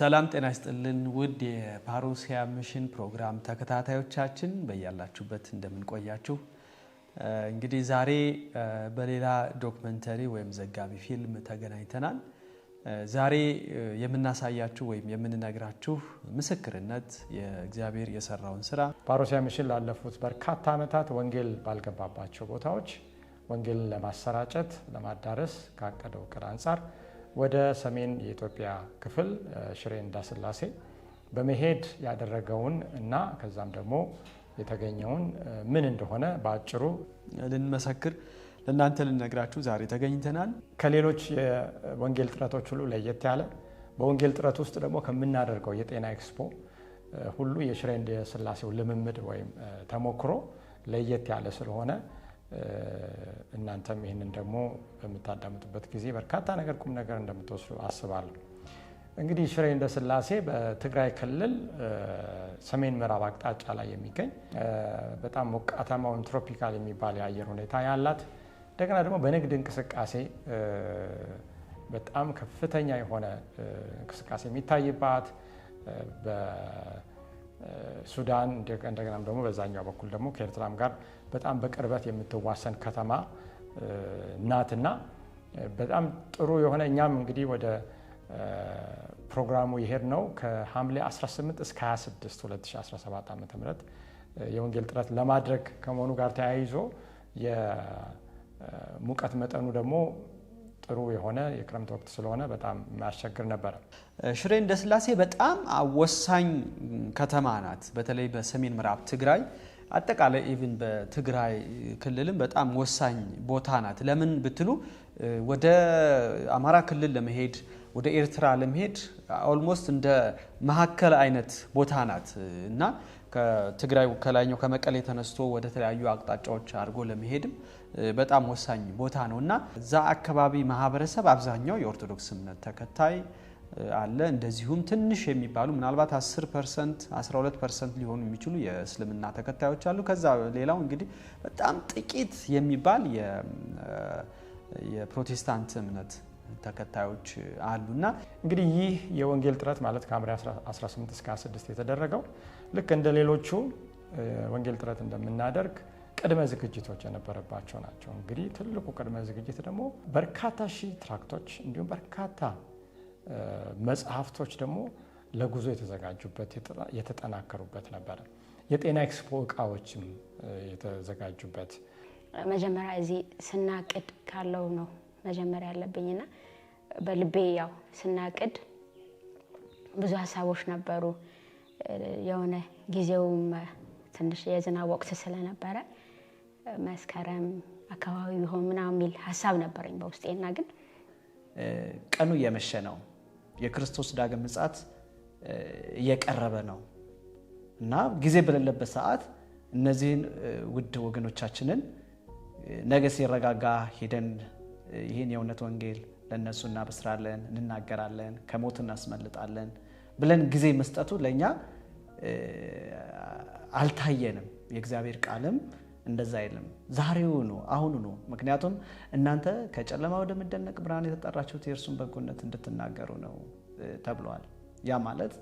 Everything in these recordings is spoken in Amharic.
ሰላም ጤና ይስጥልን ውድ የፓሮሲያ ሚሽን ፕሮግራም ተከታታዮቻችን በእያላችሁበት እንደምን ቆያችሁ። እንግዲህ ዛሬ በሌላ ዶክመንተሪ ወይም ዘጋቢ ፊልም ተገናኝተናል። ዛሬ የምናሳያችሁ ወይም የምንነግራችሁ ምስክርነት የእግዚአብሔር የሰራውን ስራ ፓሮሲያ ሚሽን ላለፉት በርካታ ዓመታት ወንጌል ባልገባባቸው ቦታዎች ወንጌልን ለማሰራጨት ለማዳረስ ካቀደው ዕቅድ አንፃር ወደ ሰሜን የኢትዮጵያ ክፍል ሽሬ እንዳስላሴ በመሄድ ያደረገውን እና ከዛም ደግሞ የተገኘውን ምን እንደሆነ በአጭሩ ልንመሰክር ለእናንተ ልንነግራችሁ ዛሬ ተገኝተናል። ከሌሎች የወንጌል ጥረቶች ሁሉ ለየት ያለ በወንጌል ጥረት ውስጥ ደግሞ ከምናደርገው የጤና ኤክስፖ ሁሉ የሽሬ እንዳስላሴው ልምምድ ወይም ተሞክሮ ለየት ያለ ስለሆነ እናንተም ይሄንን ደግሞ በመታዳምጡበት ጊዜ በርካታ ነገር ቁም ነገር እንደምትወስዱ አስባለሁ። እንግዲህ ሽሬ እንዳስላሴ በትግራይ ክልል ሰሜን ምዕራብ አቅጣጫ ላይ የሚገኝ በጣም ሞቃታማ ወይም ትሮፒካል የሚባል የአየር ሁኔታ ያላት እንደገና ደግሞ በንግድ እንቅስቃሴ በጣም ከፍተኛ የሆነ እንቅስቃሴ የሚታይባት በሱዳን እንደገና ደግሞ በዛኛው በኩል ደግሞ ከኤርትራም ጋር በጣም በቅርበት የምትዋሰን ከተማ ናትና በጣም ጥሩ የሆነ እኛም እንግዲህ ወደ ፕሮግራሙ ይሄድ ነው ከሐምሌ 18 እስከ 26 2017 ዓ.ም የወንጌል ጥረት ለማድረግ ከመሆኑ ጋር ተያይዞ የሙቀት መጠኑ ደግሞ ጥሩ የሆነ የክረምት ወቅት ስለሆነ በጣም የሚያስቸግር ነበር። ሽሬ እንዳስላሴ በጣም ወሳኝ ከተማ ናት። በተለይ በሰሜን ምዕራብ ትግራይ አጠቃላይ ኢቭን በትግራይ ክልልም በጣም ወሳኝ ቦታ ናት። ለምን ብትሉ ወደ አማራ ክልል ለመሄድ ወደ ኤርትራ ለመሄድ ኦልሞስት እንደ መሐከል አይነት ቦታ ናት እና ከትግራይ ከላይኛው ከመቀሌ ተነስቶ ወደ ተለያዩ አቅጣጫዎች አድርጎ ለመሄድም በጣም ወሳኝ ቦታ ነውና እዛ አካባቢ ማህበረሰብ አብዛኛው የኦርቶዶክስ እምነት ተከታይ አለ። እንደዚሁም ትንሽ የሚባሉ ምናልባት 10% 12% ሊሆኑ የሚችሉ የእስልምና ተከታዮች አሉ። ከዛ ሌላው እንግዲህ በጣም ጥቂት የሚባል የፕሮቴስታንት እምነት ተከታዮች አሉና እንግዲህ ይህ የወንጌል ጥረት ማለት ከሐምሌ 18 እስከ 26 የተደረገው ልክ እንደ ሌሎቹ ወንጌል ጥረት እንደምናደርግ ቅድመ ዝግጅቶች የነበረባቸው ናቸው። እንግዲህ ትልቁ ቅድመ ዝግጅት ደግሞ በርካታ ሺህ ትራክቶች እንዲሁም በርካታ መጽሐፍቶች ደግሞ ለጉዞ የተዘጋጁበት የተጠናከሩበት ነበር። የጤና ኤክስፖ እቃዎችም የተዘጋጁበት መጀመሪያ እዚህ ስናቅድ ካለው ነው መጀመሪያ ያለብኝና በልቤ ያው ስናቅድ ብዙ ሀሳቦች ነበሩ። የሆነ ጊዜውም ትንሽ የዝናብ ወቅት ስለነበረ መስከረም አካባቢ ቢሆን ምናምን የሚል ሀሳብ ነበረኝ በውስጤና ግን ቀኑ እየመሸ ነው። የክርስቶስ ዳግም ምጽአት እየቀረበ ነው እና ጊዜ በሌለበት ሰዓት እነዚህን ውድ ወገኖቻችንን ነገ ሲረጋጋ ሄደን ይህን የእውነት ወንጌል ለነሱ እናበስራለን፣ እንናገራለን፣ ከሞት እናስመልጣለን ብለን ጊዜ መስጠቱ ለኛ አልታየንም። የእግዚአብሔር ቃልም እንደዛ አይልም። ዛሬው ነው አሁን ነው። ምክንያቱም እናንተ ከጨለማ ወደሚደነቅ ብርሃን የተጠራችሁት የእርሱን በጎነት እንድትናገሩ ነው ተብሏል። ያ ማለት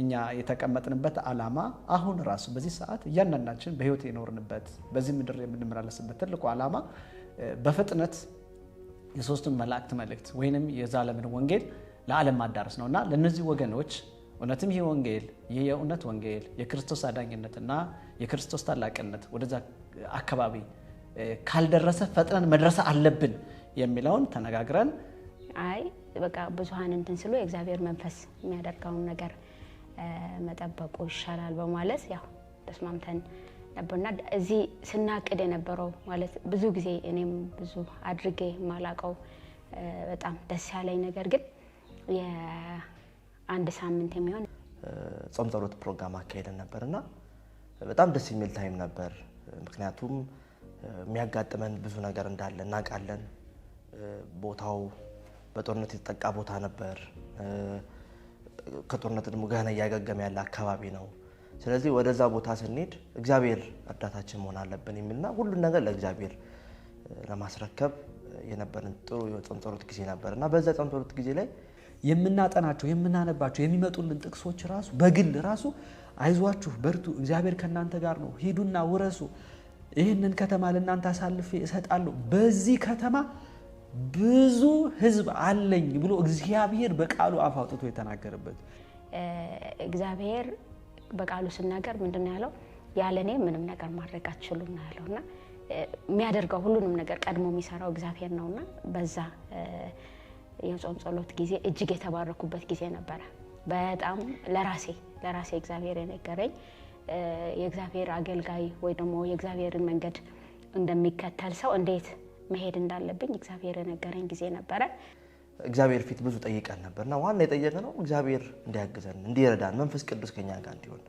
እኛ የተቀመጥንበት ዓላማ አሁን ራሱ በዚህ ሰዓት እያንዳንዳችን በህይወት የኖርንበት በዚህ ምድር የምንመላለስበት ትልቁ ዓላማ በፍጥነት የሶስቱን መላእክት መልእክት ወይንም የዛለምን ወንጌል ለዓለም ማዳረስ ነውና ለነዚህ ወገኖች እውነትም ይህ ወንጌል ይህ የእውነት ወንጌል የክርስቶስ አዳኝነትና የክርስቶስ ታላቅነት ወደዛ አካባቢ ካልደረሰ ፈጥነን መድረስ አለብን የሚለውን ተነጋግረን አይ በቃ ብዙሃን እንትን ስለ የእግዚአብሔር መንፈስ የሚያደርገውን ነገር መጠበቁ ይሻላል በማለት ያው ተስማምተን ነበርና እዚህ ስናቅድ የነበረው ማለት ብዙ ጊዜ እኔም ብዙ አድርጌ ማላቀው በጣም ደስ ያለኝ ነገር ግን የአንድ ሳምንት የሚሆን ጾም ጸሎት ፕሮግራም አካሄደን ነበርና በጣም ደስ የሚል ታይም ነበር። ምክንያቱም የሚያጋጥመን ብዙ ነገር እንዳለ እናውቃለን። ቦታው በጦርነት የተጠቃ ቦታ ነበር። ከጦርነት ደግሞ ገና እያገገመ ያለ አካባቢ ነው። ስለዚህ ወደዛ ቦታ ስንሄድ እግዚአብሔር እርዳታችን መሆን አለብን የሚልና ሁሉን ነገር ለእግዚአብሔር ለማስረከብ የነበረን ጥሩ የጾም ጸሎት ጊዜ ነበርና በዛ ጾም ጸሎት ጊዜ ላይ የምናጠናቸው የምናነባቸው የሚመጡልን ጥቅሶች ራሱ በግል ራሱ አይዟችሁ በርቱ እግዚአብሔር ከናንተ ጋር ነው ሂዱና ወረሱ ይሄንን ከተማ ለናንተ አሳልፌ እሰጣለሁ በዚህ ከተማ ብዙ ህዝብ አለኝ ብሎ እግዚአብሔር በቃሉ አፍ አውጥቶ የተናገረበት እግዚአብሔር በቃሉ ሲናገር ምንድነው ያለው ያለኔ ምንም ነገር ማድረግ አትችሉም ነው ያለውና የሚያደርገው ሁሉንም ነገር ቀድሞ የሚሰራው እግዚአብሔር ነውና በዛ የጾም ጸሎት ጊዜ እጅግ የተባረኩበት ጊዜ ነበር በጣም ለራሴ እግዚአብሔር የነገረኝ የእግዚአብሔር አገልጋይ ወይ ደግሞ የእግዚአብሔርን መንገድ እንደሚከተል ሰው እንዴት መሄድ እንዳለብኝ እግዚአብሔር የነገረኝ ጊዜ ነበር እግዚአብሔር ፊት ብዙ ጠይቀን ነበርና ዋና የጠየቀነው እግዚአብሔር እንዲያግዘን እንዲረዳን መንፈስ ቅዱስ ከኛ ጋር እንዲሆን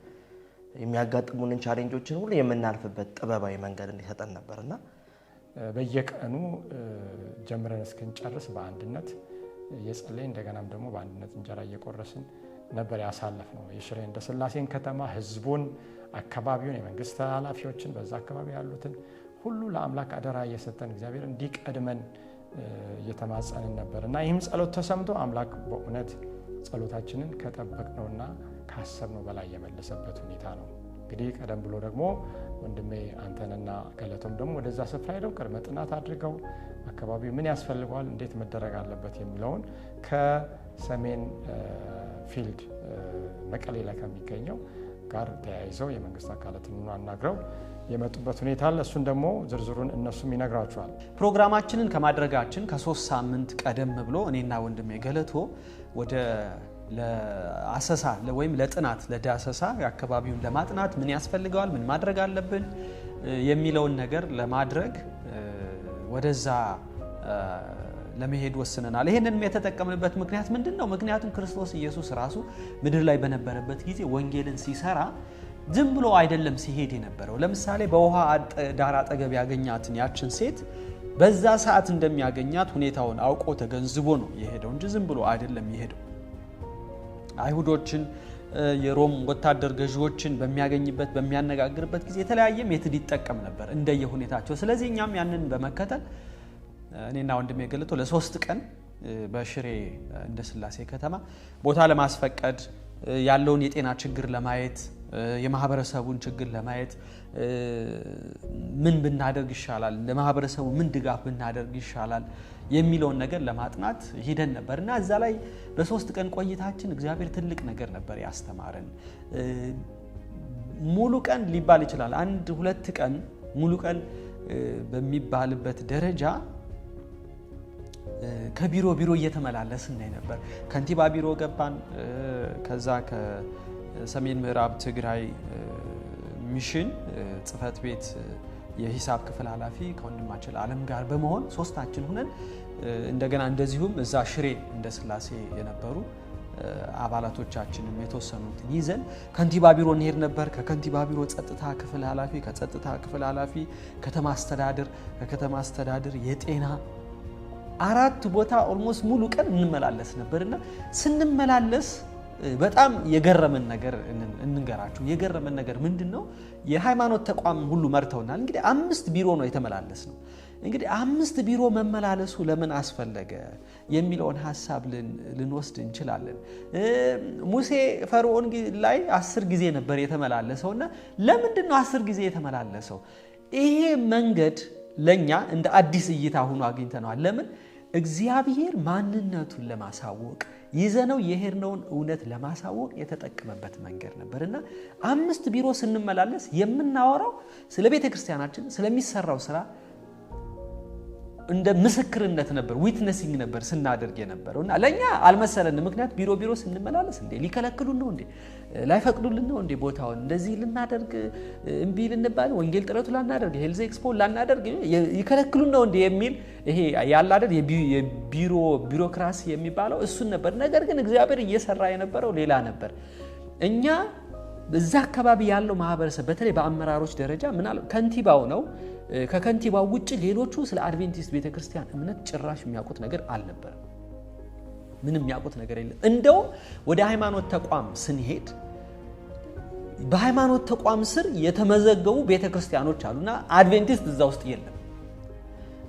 የሚያጋጥሙንን ቻሌንጆችን ሁሉ የምናልፍበት ጥበባዊ መንገድ እንዲሰጠን ነበርና በየቀኑ ጀምረን እስክንጨርስ በአንድነት የጸለይ እንደገናም ደግሞ በአንድነት እንጀራ እየቆረስን ነበር ያሳለፍነው የሽሬ እንዳስላሴን ከተማ ህዝቡን አካባቢውን የመንግስት ኃላፊዎችን በዛ አካባቢ ያሉትን ሁሉ ለአምላክ አደራ እየሰጠን እግዚአብሔር እንዲቀድመን እየተማጸንን ነበርና ይህም ጸሎት ተሰምቶ አምላክ በእውነት ጸሎታችንን ከጠበቅነውና ካሰብነው በላይ የመለሰበት ሁኔታ ነው እንግዲህ ቀደም ብሎ ደግሞ ወንድሜ አንተንና ገለቶም ደግሞ ወደዛ ስፍራ ሄደው ቅድመ ጥናት አድርገው አካባቢው ምን ያስፈልጋል እንዴት መደረግ አለበት የሚለውን ከሰሜን ፊልድ መቀሌ ላይ ከሚገኘው ጋር ተያይዘው የመንግስት አካላትን አናግረው የመጡበት ሁኔታ አለ እሱን ደግሞ ዝርዝሩን እነሱም ይነግራቸዋል ፕሮግራማችንን ከማድረጋችን ከ3 ሳምንት ቀደም ብሎ እኔና ወንድሜ ገለቶ ወደ ለአሰሳ ወይም ለጥናት ለዳሰሳ አካባቢውን ለማጥናት ምን ያስፈልጋል ምን ማድረግ አለብን የሚለውን ነገር ለማድረግ ወደዛ ለመሄድ ወስነናል ይሄንንም የተጠቀምንበት ምክንያት ምንድነው ምክንያቱም ክርስቶስ ኢየሱስ ራሱ ምድር ላይ በነበረበት ጊዜ ወንጌልን ሲሰራ ዝም ብሎ አይደለም ሲሄድ የነበረው ለምሳሌ በውሃ ዳር አጠገብ ያገኛትን ያችን ሴት በዛ ሰዓት እንደሚያገኛት ሁኔታውን አውቆ ተገንዝቦ ነው የሄደው እንጂ ዝም ብሎ አይደለም የሄደው አይሁዶችን የሮም ወታደር ገዢዎችን በሚያገኝበት በሚያነጋግርበት ጊዜ የተለያየ ሜትድ ይጠቀም ነበር እንደየሁኔታቸው ስለዚህ እኛም ያንን በመከተል እኔና ወንድሜ ገለቶ ለ3 ቀን በሽሬ እንዳስላሴ ከተማ ቦታ ለማስፈቀድ ያለውን የጤና ችግር ለማየት የማህበረሰቡን ችግር ለማየት ምን ብናደርግ ይሻላል ለማህበረሰቡ ምን ድጋፍ ብናደርግ ይሻላል የሚለውን ነገር ለማጥናት ሄደን ነበርና እዛ ላይ በ3 ቀን ቆይታችን እግዚአብሔር ትልቅ ነገር ነበር ያስተማረን ሙሉ ቀን ሊባል ይችላል 1-2 ቀን ሙሉ ቀን በሚባልበት ደረጃ ከቢሮ እየተመላለስን ነበር ከንቲባ ቢሮ ገባን ከዛ ከሰሜን ምዕራብ ትግራይ ሚሽን ጽፈት ቤት የሂሳብ ክፍል ኃላፊ ከወንድማችን ዓለም ጋር በመሆን ሶስታችን ሆነን እንደገና እንደዚሁም እዛ ሽሬ እንዳስላሴ የነበሩ አባላቶቻችንም የተወሰኑትን ይዘን ከንቲባ ቢሮ እንሄድ ነበር ከከንቲባ ቢሮ ጸጥታ ክፍል ኃላፊ ከጸጥታ ክፍል ኃላፊ ከተማ አስተዳደር የጤና 4 ቦታ ኦልሞስት ሙሉ ቀን እንመላለስ ነበርና ስንመላለስ በጣም የገረመን ነገር እንንገራችሁ የገረመን ነገር ምንድነው የሃይማኖት ተቋም ሁሉ መርተውናል እንግዲህ 5 ቢሮ ነው የተመላለስነው እንግዲህ 5 ቢሮ መመላለሱ ለምን አስፈለገ የሚለውን ሐሳብ ልንወስድ እንችላለን ሙሴ ፈርዖን ላይ 10 ጊዜ ነበር የተመላለሰውና ለምንድነው 10 ጊዜ የተመላለሰው ይሄ መንገድ ለኛ እንደ አዲስ እይታ ሆኖ አግኝተናል ለምን እግዚአብሔር ማንነቱን ለማሳወቅ ይዘነው የሄድነውን እውነት ለማሳወቅ የተጠቀመበት መንገድ ነበርና 5 ቢሮ ስንመላለስ የምናወራው ስለ ቤተክርስቲያናችን ስለሚሰራው ስራ እንደ ምስክርነት ነበር ዊትነሲንግ ነበር ስናደርግ የነበረውና ለኛ አልመሰለንም ምክንያት ቢሮ ስንመላለስ እንዴ ሊከለክሉን ነው እንዴ ላይፈቅዱልን ነው እንዴ ቦታውን እንደዚህ ልናደርግ እንቢ ልንባል ወንጌል ጥረቱ ላናደርግ ሄልዝ ኤክስፖ ላናደርግ ይከለክሉን ነው እንዴ የሚል ይሄ ያለ አይደል የቢሮክራሲ የሚባለው እሱን ነበር ነገር ግን እግዚአብሔር እየሰራ የነበረው ሌላ ነበር እኛ በዛ አካባቢ ያለው ማህበረሰብ በተለይ በአመራሮች ደረጃ ምናልባት ከንቲባው ነው ከከንቲባው ውጪ ሌሎቹ ስለ አድቬንቲስት ቤተክርስቲያን እምነት ጭራሽ የሚያውቁት ነገር አልነበረ ምንም የሚያውቁት ነገር የለም እንደው ወደ ሃይማኖት ተቋም ስንሄድ በሃይማኖት ተቋም ስር የተመዘገቡ ቤተክርስቲያኖች አሉና አድቬንቲስት እዛ ውስጥ የለም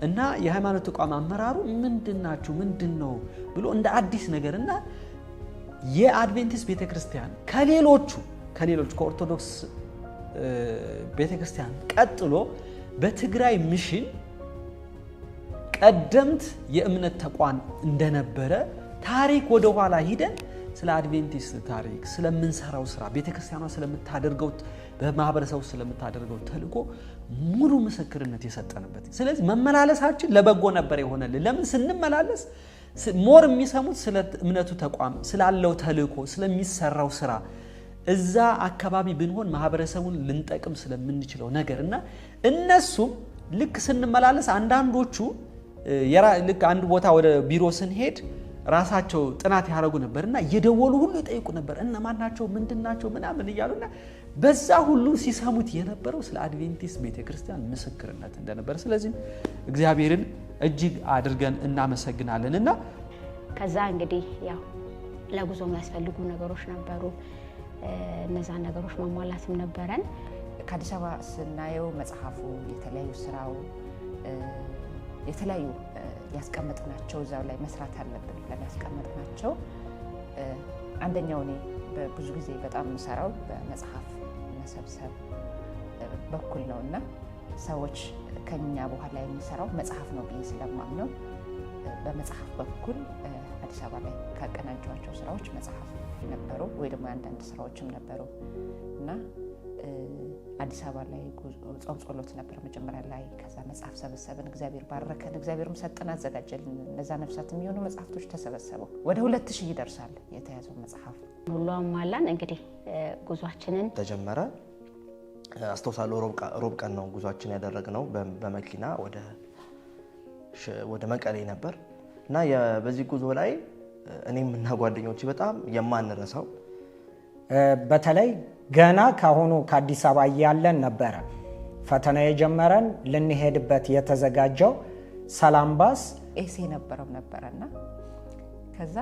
እና የሃይማኖት ተቋም አመራሩ ምንድናችሁ ምንድነው ብሎ እንደ አዲስ ነገርና የአድቬንቲስት ቤተክርስቲያን ከሌሎቹ ከኦርቶዶክስ ቤተክርስቲያን ቀጥሎ በትግራይ ሚሽን ቀደምት የእምነት ተቋም እንደነበረ ታሪክ ወደ ኋላ ሂደን ስለ አድቬንቲስት ታሪክ ስለምንሰራው ስራ ቤተክርስቲያኗ ስለምታደርገው በማህበረሰቡ ስለምታደርገው ተልቆ ሙሉ ምስክርነት የሰጠንበት ስለዚህ መመላለሳችን ለበጎ ነበር የሆነልን ለምን ስንመላለስ ሞር የሚሰሙት ስለ እምነቱ ተቋም ስላለው ተልቆ ስለሚሰራው ስራ እዛ አካባቢ ብንሆን ማህበረሰቡን ልንጠቅም ስለምንችለው ነገርና እነሱም ልክ ስንመላለስ አንዳንዶቹ ልክ አንድ ቦታ ወደ ቢሮ ስንሄድ ራሳቸው ጥናት ያደርጉ ነበርና እየደወሉ ሁሉ ይጠይቁ ነበር እነማን ናቸው ምንድናቸው ምናምን እያሉና በዛ ሁሉ ሲሰሙት የነበረው ስለ አድቬንቲስት ቤተክርስቲያን ምስክርነት እንደነበር ስለዚህ እግዚአብሔርን እጅግ አድርገን እናመሰግናለንና ከዛ እንግዲህ ያው ለጉዞ የሚያስፈልጉ ነገሮች ነበሩ እነዛ ነገሮች ማሟላትም ነበረን ከአዲስ አበባ ስናየው መጽሐፉ የተለያዩ ስራው የተለያዩ ያስቀመጥናቸው እዛው ላይ መስራት አለብን ለማስቀመጥናቸው አንደኛው እኔ ብዙ ጊዜ በጣም የምሰራው በመጽሐፍ መሰብሰብ በኩል ነውና ሰዎች ከኛ በኋላ የሚሰራው መጽሐፍ ነው ብዬ ስለማምነው በመጽሐፍ በኩል አዲስ አበባ ላይ ካቀናጇቸው ስራዎች መጽሐፍ ነበሩ ወይ ደግሞ አንዳንድ ስራዎችም ነበሩ እና አዲስ አበባ ላይ ጾም ጸሎት ነበር መጀመሪያ ላይ ከዛ መጽሐፍ ሰበሰብን እግዚአብሔር ባረከን እግዚአብሔርም ሰጠን አዘጋጀልን ለዛ ነፍሳት የሚሆኑ መጽሐፍቶች ተሰበሰቡ ወደ 2000 ይደርሳል የተያዘው መጽሐፍ ሁሉ አሟላን እንግዲህ ጉዟችንን ተጀመረ አስተውሳለሁ ሮብ ቀን ነው ጉዟችን ያደረግነው በመኪና ወደ መቀሌ ነበር እና በዚህ ጉዞ ላይ እኔም እና ጓደኞቼ በጣም የማንረሳው በተለይ ገና ካሁኑ ከአዲስ አበባ ያለን ነበር ፈተና የጀመረን ልንሄድበት የተዘጋጀው ሰላም ባስ ኤሴ ነበርና ከዛ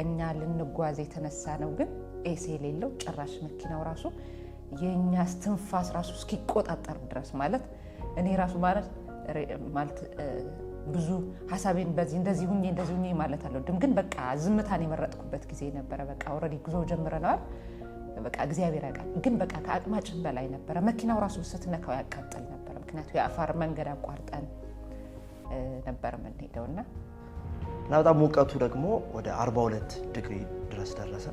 እኛ ልንጓዝ የተነሳ ነው ግን ኤሴ የሌለው ጭራሽ መኪናው ራሱ የኛ እስትንፋስ ራሱ እስኪቆጣጠር ድረስ ማለት እኔ ራሱ ማለት ብዙ ሐሳቤን በዚህ እንደዚህ ሁኜ ማለት አልወድም ግን በቃ ዝምታን የመረጥኩበት ጊዜ ነበር በቃ ኦሬዲ ጉዞ ጀምረናል በቃ እግዚአብሔር ያውቃል ግን በቃ ከአቅማችን በላይ ነበር መኪናው ራሱ ስትነካው ያቃጥል ነበር ምክንያቱም የአፋር መንገድ አቋርጠን ነበር የምንሄደውና በጣም ሙቀቱ ደግሞ ወደ 42 ዲግሪ ድረስ ደረሰ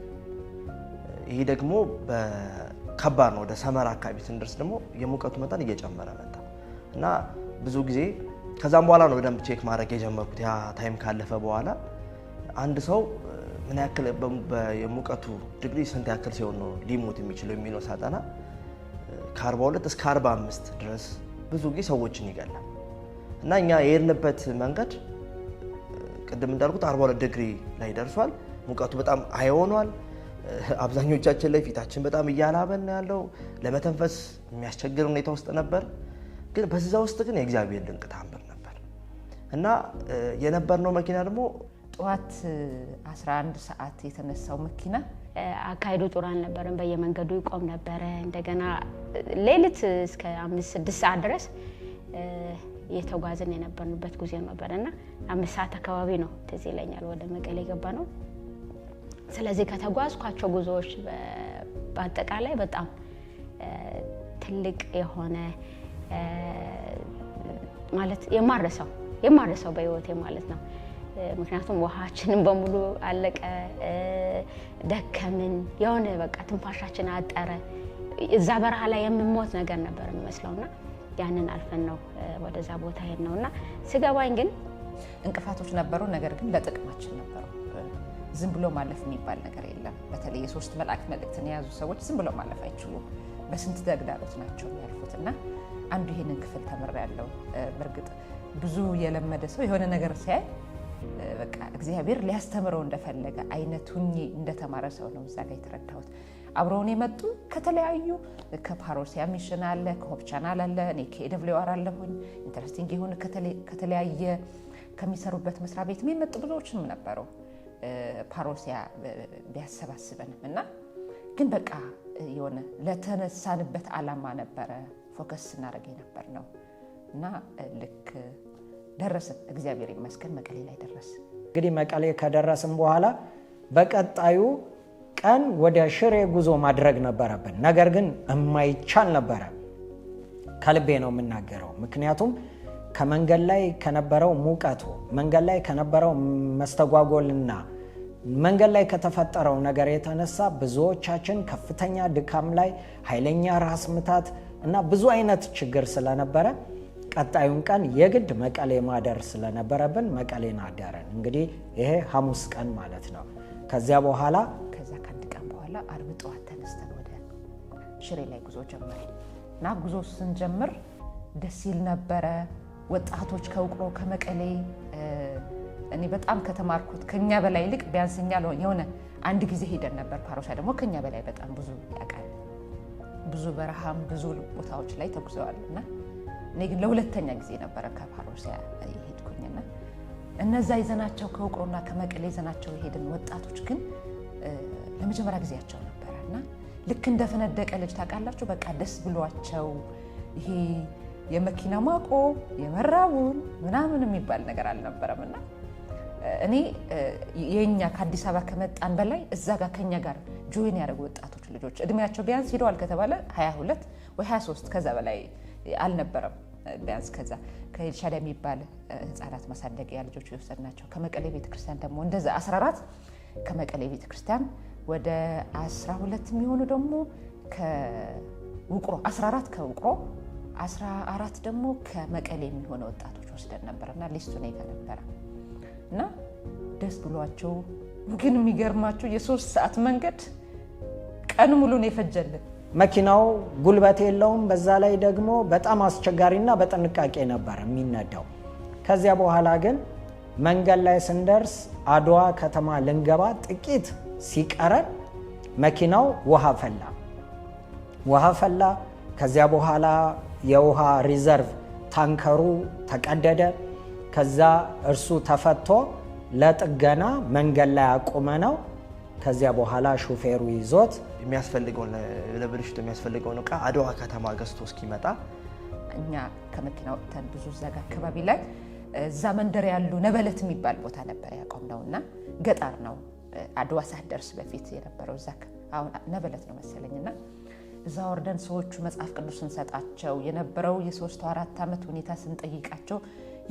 ይሄ ደግሞ በከባድ ነው ወደ ሰመራ አካባቢ ስንደርስ ደግሞ የሙቀቱ መጠን እየጨመረ መጣ እና ብዙ ጊዜ ከዛም በኋላ ነው ደም ቼክ ማድረግ የጀመርኩት ያ ታይም ካለፈ በኋላ አንድ ሰው ምን ያክል የሙቀቱ ዲግሪ ስንት ያክል ሲሆን ነው ሊሞት የሚችለው የሚለው ሳጠና ከ42 እስከ 45 ድረስ ብዙ ጊዜ ሰዎችን ይገላል እና እኛ የሄድንበት መንገድ ቅድም እንዳልኩት 42 ዲግሪ ላይ ደርሷል ሙቀቱ በጣም አይሆኗል አብዛኞቻችን ላይ ፊታችን በጣም እያላበን ያለው ለመተንፈስ የሚያስቸግር ሁኔታ ውስጥ ነበር ግን በዛ ውስጥ ግን የእግዚአብሔር ድንቅ ታምር ነበር እና የነበርነው መኪና ደግሞ ጧት 11 ሰዓት የተነሳው መኪና አካይዱ ጥሩ አልነበረም በየመንገዱ ይቆም ነበር እንደገና ሌሊት እስከ 5-6 ሰዓት ድረስ የተጓዝን የነበርንበት ጊዜ ነበርና 5 ሰዓት አካባቢ ነው ትዝ ይለኛል ወደ መቀሌ ገባ ነው ስለዚህ ከተጓዝኳቸው ጉዞዎች በአጠቃላይ በጣም ትልቅ የሆነ ማለት የማረሰው በህይወቴ ማለት ነው ምክንያቱም ውሃችንን በሙሉ አለቀ ደከምን የሆነ በቃ ትንፋሻችን አጠረ እዛ በረሃ ላይ የምሞት ነገር ነበር የሚመስለውና ያንን አልፈን ነው ወደዛ ቦታ ሄድነውና ስገባኝ ግን እንቅፋቶች ነበሩ ነገር ግን ለጥቅማችን ነበሩ ዝም ብሎ ማለፍ የሚባል ነገር የለም በተለይ የሶስት መላእክት መልእክትን የያዙ ሰዎች ዝም ብሎ ማለፍ አይችሉም በስንት ተግዳሮት ናቸው የሚያልፉትና አንዱ ይሄንን ክፍል ተመረያለው በርግጥ ብዙ የለመደ ሰው የሆነ ነገር ሲያይ በቃ እግዚአብሔር ሊያስተምረው እንደፈለገ አይነቱኝ እንደተማረ ሰው ነው እዛ ላይ ተረዳሁት አብረውን የመጡ ከተለያዩ ከፓሮሲያ ሚሽን አለ ከሆፕ ቻናል አለ እኔ ከኤደብሊውአር አለሁኝ ኢንተረስቲንግ የሆነ ከተለያየ ከሚሰሩበት መስሪያ ቤት የሚመጡ ብዙዎችም ነበሩ ፓሮሲያ ቢያሰባስበንም እና ግን በቃ የሆነ ለተነሳንበት ዓላማ ነበረ ፎከስ እናደርግ ነበር ነው እና ልክ ደረስን። እግዚአብሔር ይመስገን መቀሌ ላይ ደረስን። እንግዲህ መቀሌ ከደረስን በኋላ በቀጣዩ ቀን ወደ ሽሬ ጉዞ ማድረግ ነበረብን። ነገር ግን የማይቻል ነበረ። ከልቤ ነው የምናገረው። ምክንያቱም ከመንገድ ላይ ከነበረው ሙቀቱ፣ መንገድ ላይ ከነበረው መስተጓጎልና መንገድ ላይ ከተፈጠረው ነገር የተነሳ ብዙዎቻችን ከፍተኛ ድካም ላይ፣ ኃይለኛ ራስ ምታት እና ብዙ አይነት ችግር ስለነበረ ቀጣዩን ቀን የግድ መቀሌ ማደር ስለነበረብን መቀሌን አደረን። እንግዲህ ይሄ ሐሙስ ቀን ማለት ነው። ከዚያ በኋላ ከአንድ ቀን በኋላ አርብ ጠዋት ተነስተን ወደ ሽሬ ላይ ጉዞ ጀመርን እና ጉዞ ስንጀምር ደስ ይል ነበረ። ወጣቶች ከውቅሮ ከመቀሌ እኔ በጣም ከተማርኩት ከኛ በላይ ይልቅ ቢያንስኛ የሆነ አንድ ጊዜ ሄደን ነበር። ፓሮሻ ደግሞ ከኛ በላይ በጣም ብዙ ያውቃል። ብዙ በረሃም ብዙ ቦታዎች ላይ ተጉዘዋል እና እኔ ግን ለሁለተኛ ጊዜ ነበረ ከፓሮሻ የሄድኩኝና እነዛ ይዘናቸው ከውቅሮና ከመቀሌ ይዘናቸው የሄድን ወጣቶች ግን ለመጀመሪያ ጊዜያቸው ነበረ እና ልክ እንደፈነደቀ ልጅ ታውቃላችሁ፣ በቃ ደስ ብሏቸው ይሄ የመኪና ማቆ የመራቡን ምናምን የሚባል ነገር አልነበረም እና እኔ የኛ ከአዲስ አበባ ከመጣን በላይ እዛ ጋር ከኛ ጋር ጆይን ያደረጉ ወጣቶች ልጆች እድሜያቸው ቢያንስ ሄደዋል ከተባለ 22 ወይ 23 ከዛ በላይ አልነበረም። ቢያንስ ከዛ ከኤልሻዳይ የሚባል ህፃናት ማሳደጊያ ልጆች የወሰድናቸው ከመቀሌ ቤተክርስቲያን ደግሞ እንደዛ 14 ከመቀሌ ቤተክርስቲያን ወደ 12 የሚሆኑ ደግሞ ከውቅሮ 14 ከውቅሮ 14 ደግሞ ከመቀሌ የሚሆኑ ወጣቶች ወስደን ነበርና ሊስቱ ነው ነበረ እና ደስ ብሏቸው ግን የሚገርማቸው የ3 ሰዓት መንገድ ቀን ሙሉ ነው የፈጀልን። መኪናው ጉልበት የለውም። በዛ ላይ ደግሞ በጣም አስቸጋሪና በጥንቃቄ ነበር የሚነዳው። ከዚያ በኋላ ግን መንገድ ላይ ስንደርስ አድዋ ከተማ ልንገባ ጥቂት ሲቀረን መኪናው ውሃ ፈላ። ከዚያ በኋላ የውሃ ሪዘርቭ ታንከሩ ተቀደደ። ከዛ እርሱ ተፈቶ ለጥገና መንገድ ላይ አቁመነው ከዚያ በኋላ ሹፌሩ ይዞት የሚያስፈልገውን ለብልሽቱ የሚያስፈልገውን ዕቃ አድዋ ከተማ ገዝቶ እስኪመጣ እኛ ከመኪና ወጥተን ብዙ እዛ ጋር አካባቢ ላይ እዛ መንደር ያሉ ነበለት የሚባል ቦታ ነበር ያቆምነውና ገጠር ነው። አድዋ ሳትደርስ በፊት የነበረው እዛ አሁን ነበለት ነው መሰለኝና እዛ ወርደን ሰዎቹ መጽሐፍ ቅዱስ ስንሰጣቸው የነበረው የ3 or 4 ዓመት ሁኔታ ስንጠይቃቸው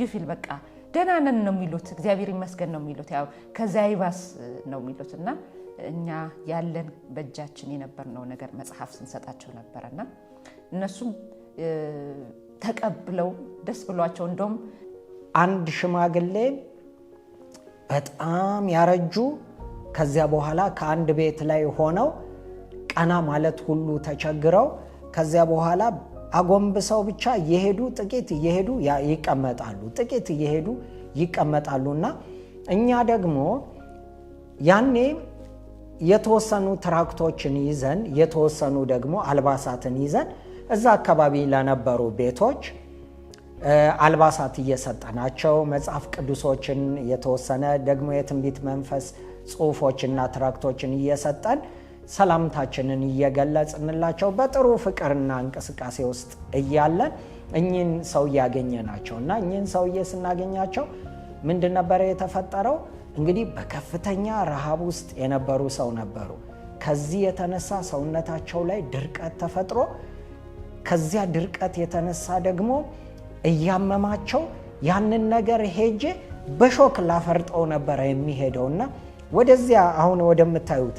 ይፊል በቃ ደህና ነን ነው የሚሉት፣ እግዚአብሔር ይመስገን ነው የሚሉት፣ ያው ከዛ ይባስ ነው የሚሉትና እኛ ያለን በእጃችን የነበርነው ነገር መጽሐፍ ስንሰጣቸው ነበርና እነሱም ተቀብለው ደስ ብሏቸው እንደውም አንድ ሽማግሌ በጣም ያረጁ ከዚያ በኋላ ከአንድ ቤት ላይ ሆነው ቀና ማለት ሁሉ ተቸግረው ከዚያ በኋላ አጎንብሰው ብቻ እየሄዱ ጥቂት እየሄዱ ይቀመጣሉ፣ ጥቂት እየሄዱ ይቀመጣሉና እኛ ደግሞ ያኔ የተወሰኑ ትራክቶችን ይዘን የተወሰኑ ደግሞ አልባሳትን ይዘን እዛ አካባቢ ለነበሩ ቤቶች አልባሳት እየሰጠናቸው መጽሐፍ ቅዱሶችን የተወሰነ ደግሞ የትንቢት መንፈስ ጽሑፎችና ትራክቶችን እየሰጠን ሰላምታችንን እየገለጽንላቸው በጥሩ ፍቅርና እንቅስቃሴ ውስጥ እያለን እኚህን ሰው ያገኘናቸው እና እኚህን ሰውዬ ስናገኛቸው ምንድን ነበረ የተፈጠረው? እንግዲህ በከፍተኛ ረሃብ ውስጥ የነበሩ ሰው ነበሩ። ከዚህ የተነሳ ሰውነታቸው ላይ ድርቀት ተፈጥሮ ከዚያ ድርቀት የተነሳ ደግሞ እያመማቸው ያንን ነገር ሄጄ በሾክ ላፈርጠው ነበረ የሚሄደውና ወደዚያ አሁን ወደምታዩት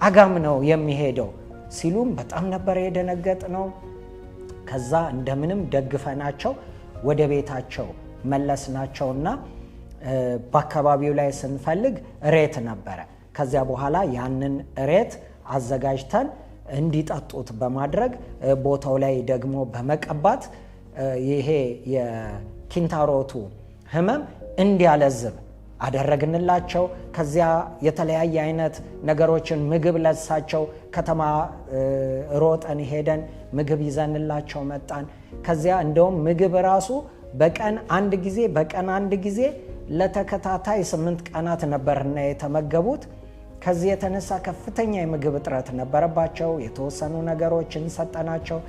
አጋም ነው የሚሄደው ሲሉም በጣም ነበር የደነገጥ ነው። ከዛ እንደምንም ደግፈናቸው ወደ ቤታቸው መለስናቸውና በአካባቢው ላይ ስንፈልግ እሬት ነበረ። ከዚያ በኋላ ያንን እሬት አዘጋጅተን እንዲጠጡት በማድረግ ቦታው ላይ ደግሞ በመቀባት ይሄ የኪንታሮቱ ህመም እንዲያለዝብ አደረግንላቸው። ከዚያ የተለያየ አይነት ነገሮችን ምግብ ለሳቸው ከተማ ሮጠን ሄደን ምግብ ይዘንላቸው መጣን። ከዚያ እንደውም ምግብ ራሱ በቀን አንድ ጊዜ ለተከታታይ 8 ቀናት ነበርና የተመገቡት። ከዚህ የተነሳ ከፍተኛ የምግብ እጥረት ነበረባቸው። የተወሰኑ ነገሮችን ሰጠናቸው።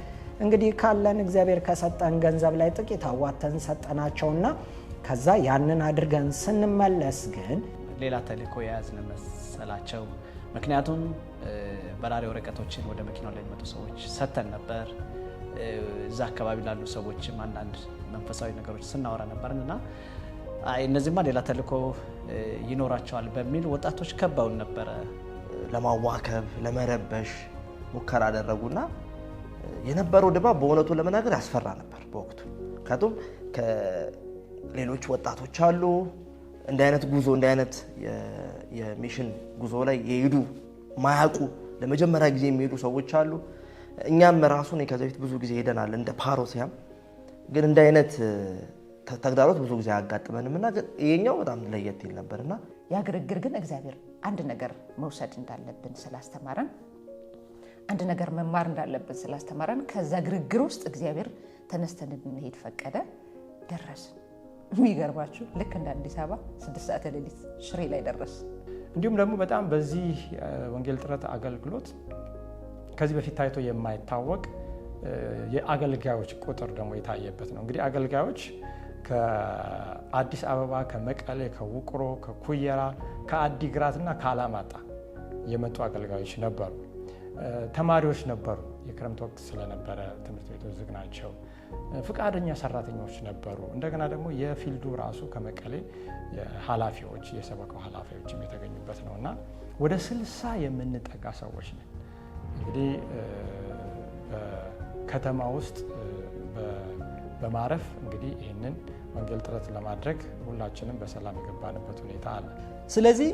እንግዲህ ካለን እግዚአብሔር ከሰጠን ገንዘብ ላይ ጥቂት አዋተን ሰጠናቸውና ከዛ ያንን አድርገን ስንመለስ ግን ሌላ ተልእኮ የያዝን መሰላቸው። ምክንያቱም በራሪ ወረቀቶችን ወደ መኪናው ላይ የሚመጡ ሰዎች ሰጥተን ነበር። እዛ አካባቢ ላሉ ሰዎችም አንዳንድ መንፈሳዊ ነገሮች ስናወራ ነበርን እና እነዚህማ ሌላ ተልእኮ ይኖራቸዋል በሚል ወጣቶች ከበውን ነበረ። ለማዋከብ ለመረበሽ ሙከራ አደረጉና የነበረው ድባብ በእውነቱ ለመናገር ያስፈራ ነበር በወቅቱ። ምክንያቱም ከሌሎች ወጣቶች አሉ እንዲህ አይነት ጉዞ እንዲህ አይነት የሚሽን ጉዞ ላይ የሄዱ ማያውቁ ለመጀመሪያ ጊዜ የሚሄዱ ሰዎች አሉ። እኛም ራሱ ከዚህ በፊት ብዙ ጊዜ ሄደናል እንደ ፓሮሲያም፣ ግን እንዲህ አይነት ተግዳሮት ብዙ ጊዜ አያጋጥመንም እና ይሄኛው በጣም ለየት ይል ነበርና ያ ግርግር ግን እግዚአብሔር አንድ ነገር መውሰድ እንዳለብን ስላስተማረን፣ አንድ ነገር መማር እንዳለብን ስላስተማረን ከዛ ግርግር ውስጥ እግዚአብሔር ተነስተን እንድንሄድ ፈቀደ። ደረስን። የሚገርባችሁ ልክ እንደ አዲስ አበባ 6 ሰዓት ሌሊት ሽሬ ላይ ደረስ። እንዲሁም ደግሞ በጣም በዚህ ወንጌል ጥረት አገልግሎት ከዚህ በፊት ታይቶ የማይታወቅ የአገልጋዮች ቁጥር ደግሞ የታየበት ነው። እንግዲህ አገልጋዮች ከአዲስ አበባ፣ ከመቀሌ፣ ከውቅሮ፣ ከኩየራ፣ ከአዲግራትና ከአላማጣ የመጡ አገልጋዮች ነበሩ። ተማሪዎች ነበሩ። የክረምት ወቅት ስለነበረ ትምህርት ቤቶች ዝግ ናቸው። ፍቃደኛ ሰራተኞች ነበሩ። እንደገና ደግሞ የፊልዱ ራሱ ከመቀሌ ኃላፊዎች፣ የሰበካው ኃላፊዎችም የተገኙበት ነው እና ወደ 60 የምንጠጋ ሰዎች ነን። እንግዲህ በከተማ ውስጥ በማረፍ እንግዲህ ይህንን ወንጌል ጥረት ለማድረግ ሁላችንም በሰላም የገባንበት ሁኔታ አለ። ስለዚህ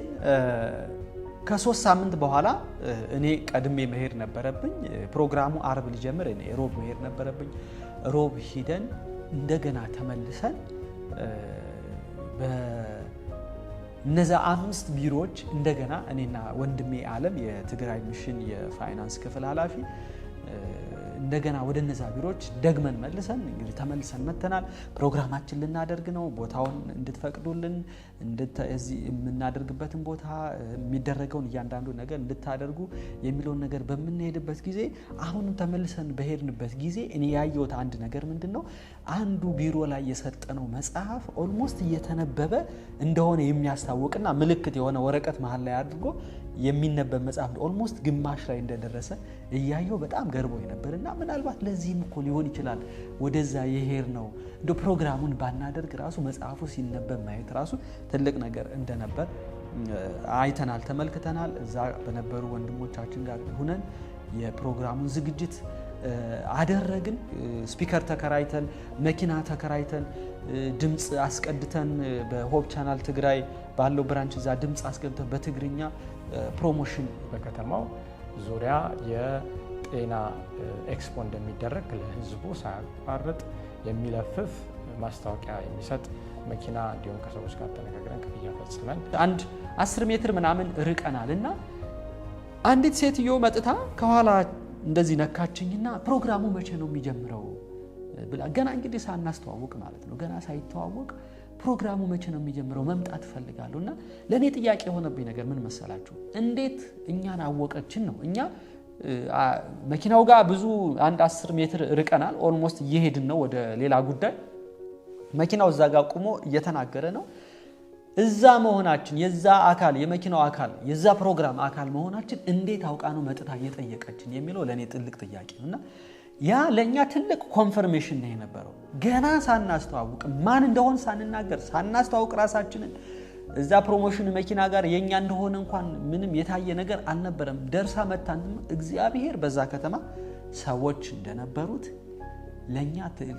ከ3 ሳምንት በኋላ እኔ ቀድሜ መሄድ ነበረብኝ። ፕሮግራሙ አርብ ሊጀምር፣ እኔ ሮብ መሄድ ነበረብኝ። ሮብ ሂደን እንደገና ተመልሰን በነዛ 5 ቢሮዎች እንደገና እኔና ወንድሜ አለም የትግራይ ሚሽን የፋይናንስ ክፍል ኃላፊ እንደገና ወደ እነዛ ቢሮዎች ደግመን መልሰን እንግዲህ ተመልሰን መተናል። ፕሮግራማችን ልናደርግ ነው። ቦታውን እንድትፈቅዱልን እዚህ የምናደርግበትን ቦታ የሚደረገውን እያንዳንዱ ነገር እንድታደርጉ የሚለውን ነገር በምንሄድበት ጊዜ አሁንም ተመልሰን በሄድንበት ጊዜ እኔ ያየሁት አንድ ነገር ምንድነው፣ አንዱ ቢሮ ላይ የሰጠነው መጽሐፍ ኦልሞስት እየተነበበ እንደሆነ የሚያስታውቅና ምልክት የሆነ ወረቀት መሃል ላይ አድርጎ የሚነበብ መጽሐፍ ኦልሞስት ግማሽ ላይ እንደደረሰ እያየሁ በጣም ገርሞኝ ነበርና ምናልባት ለዚህም እኮ ሊሆን ይችላል ወደዛ የሄድ ነው እንደ ፕሮግራሙን ባናደርግ ራሱ መጽሐፉ ሲነበብ ማየት ራሱ ትልቅ ነገር እንደነበር አይተናል፣ ተመልክተናል። እዛ በነበሩ ወንድሞቻችን ጋር ሆነን የፕሮግራሙን ዝግጅት አደረግን። ስፒከር ተከራይተን፣ መኪና ተከራይተን፣ ድምጽ አስቀድተን በሆፕ ቻናል ትግራይ ባለው ብራንች እዛ ድምጽ አስቀድተን በትግርኛ ፕሮሞሽን በከተማው ዙሪያ የጤና ኤክስፖ እንደሚደረግ ለሕዝቡ ሳያቋርጥ የሚለፍፍ ማስታወቂያ የሚሰጥ መኪና እንዲሁም ከሰዎች ጋር ተነጋግረን ክፍያ ፈጽመን አንድ 10 ሜትር ምናምን ርቀናል እና አንዲት ሴትዮ መጥታ ከኋላ እንደዚህ ነካችኝና ፕሮግራሙ መቼ ነው የሚጀምረው ብላ ገና እንግዲህ ሳናስተዋውቅ ማለት ነው ገና ሳይተዋወቅ ፕሮግራሙ መቼ ነው የሚጀምረው መምጣት ፈልጋለሁ እና ለኔ ጥያቄ የሆነብኝ ነገር ምን መሰላችሁ፣ እንዴት እኛን አወቀችን ነው። እኛ መኪናው ጋር ብዙ አንድ 10 ሜትር ርቀናል። ኦልሞስት እየሄድን ነው ወደ ሌላ ጉዳይ። መኪናው እዛ ጋር ቆሞ እየተናገረ ነው። እዛ መሆናችን የዛ አካል የመኪናው አካል የዛ ፕሮግራም አካል መሆናችን እንዴት አውቃ ነው መጥታ እየጠየቀችን የሚለው ለኔ ጥልቅ ጥያቄ ነውና ያ ለኛ ትልቅ ኮንፈርሜሽን ነው የነበረው። ገና ሳናስተዋውቅ ማን እንደሆን ሳንናገር ሳናስተዋውቅ ራሳችንን እዛ ፕሮሞሽን መኪና ጋር የኛ እንደሆነ እንኳን ምንም የታየ ነገር አልነበረም። ደርሳ መጣን። እግዚአብሔር በዛ ከተማ ሰዎች እንደነበሩት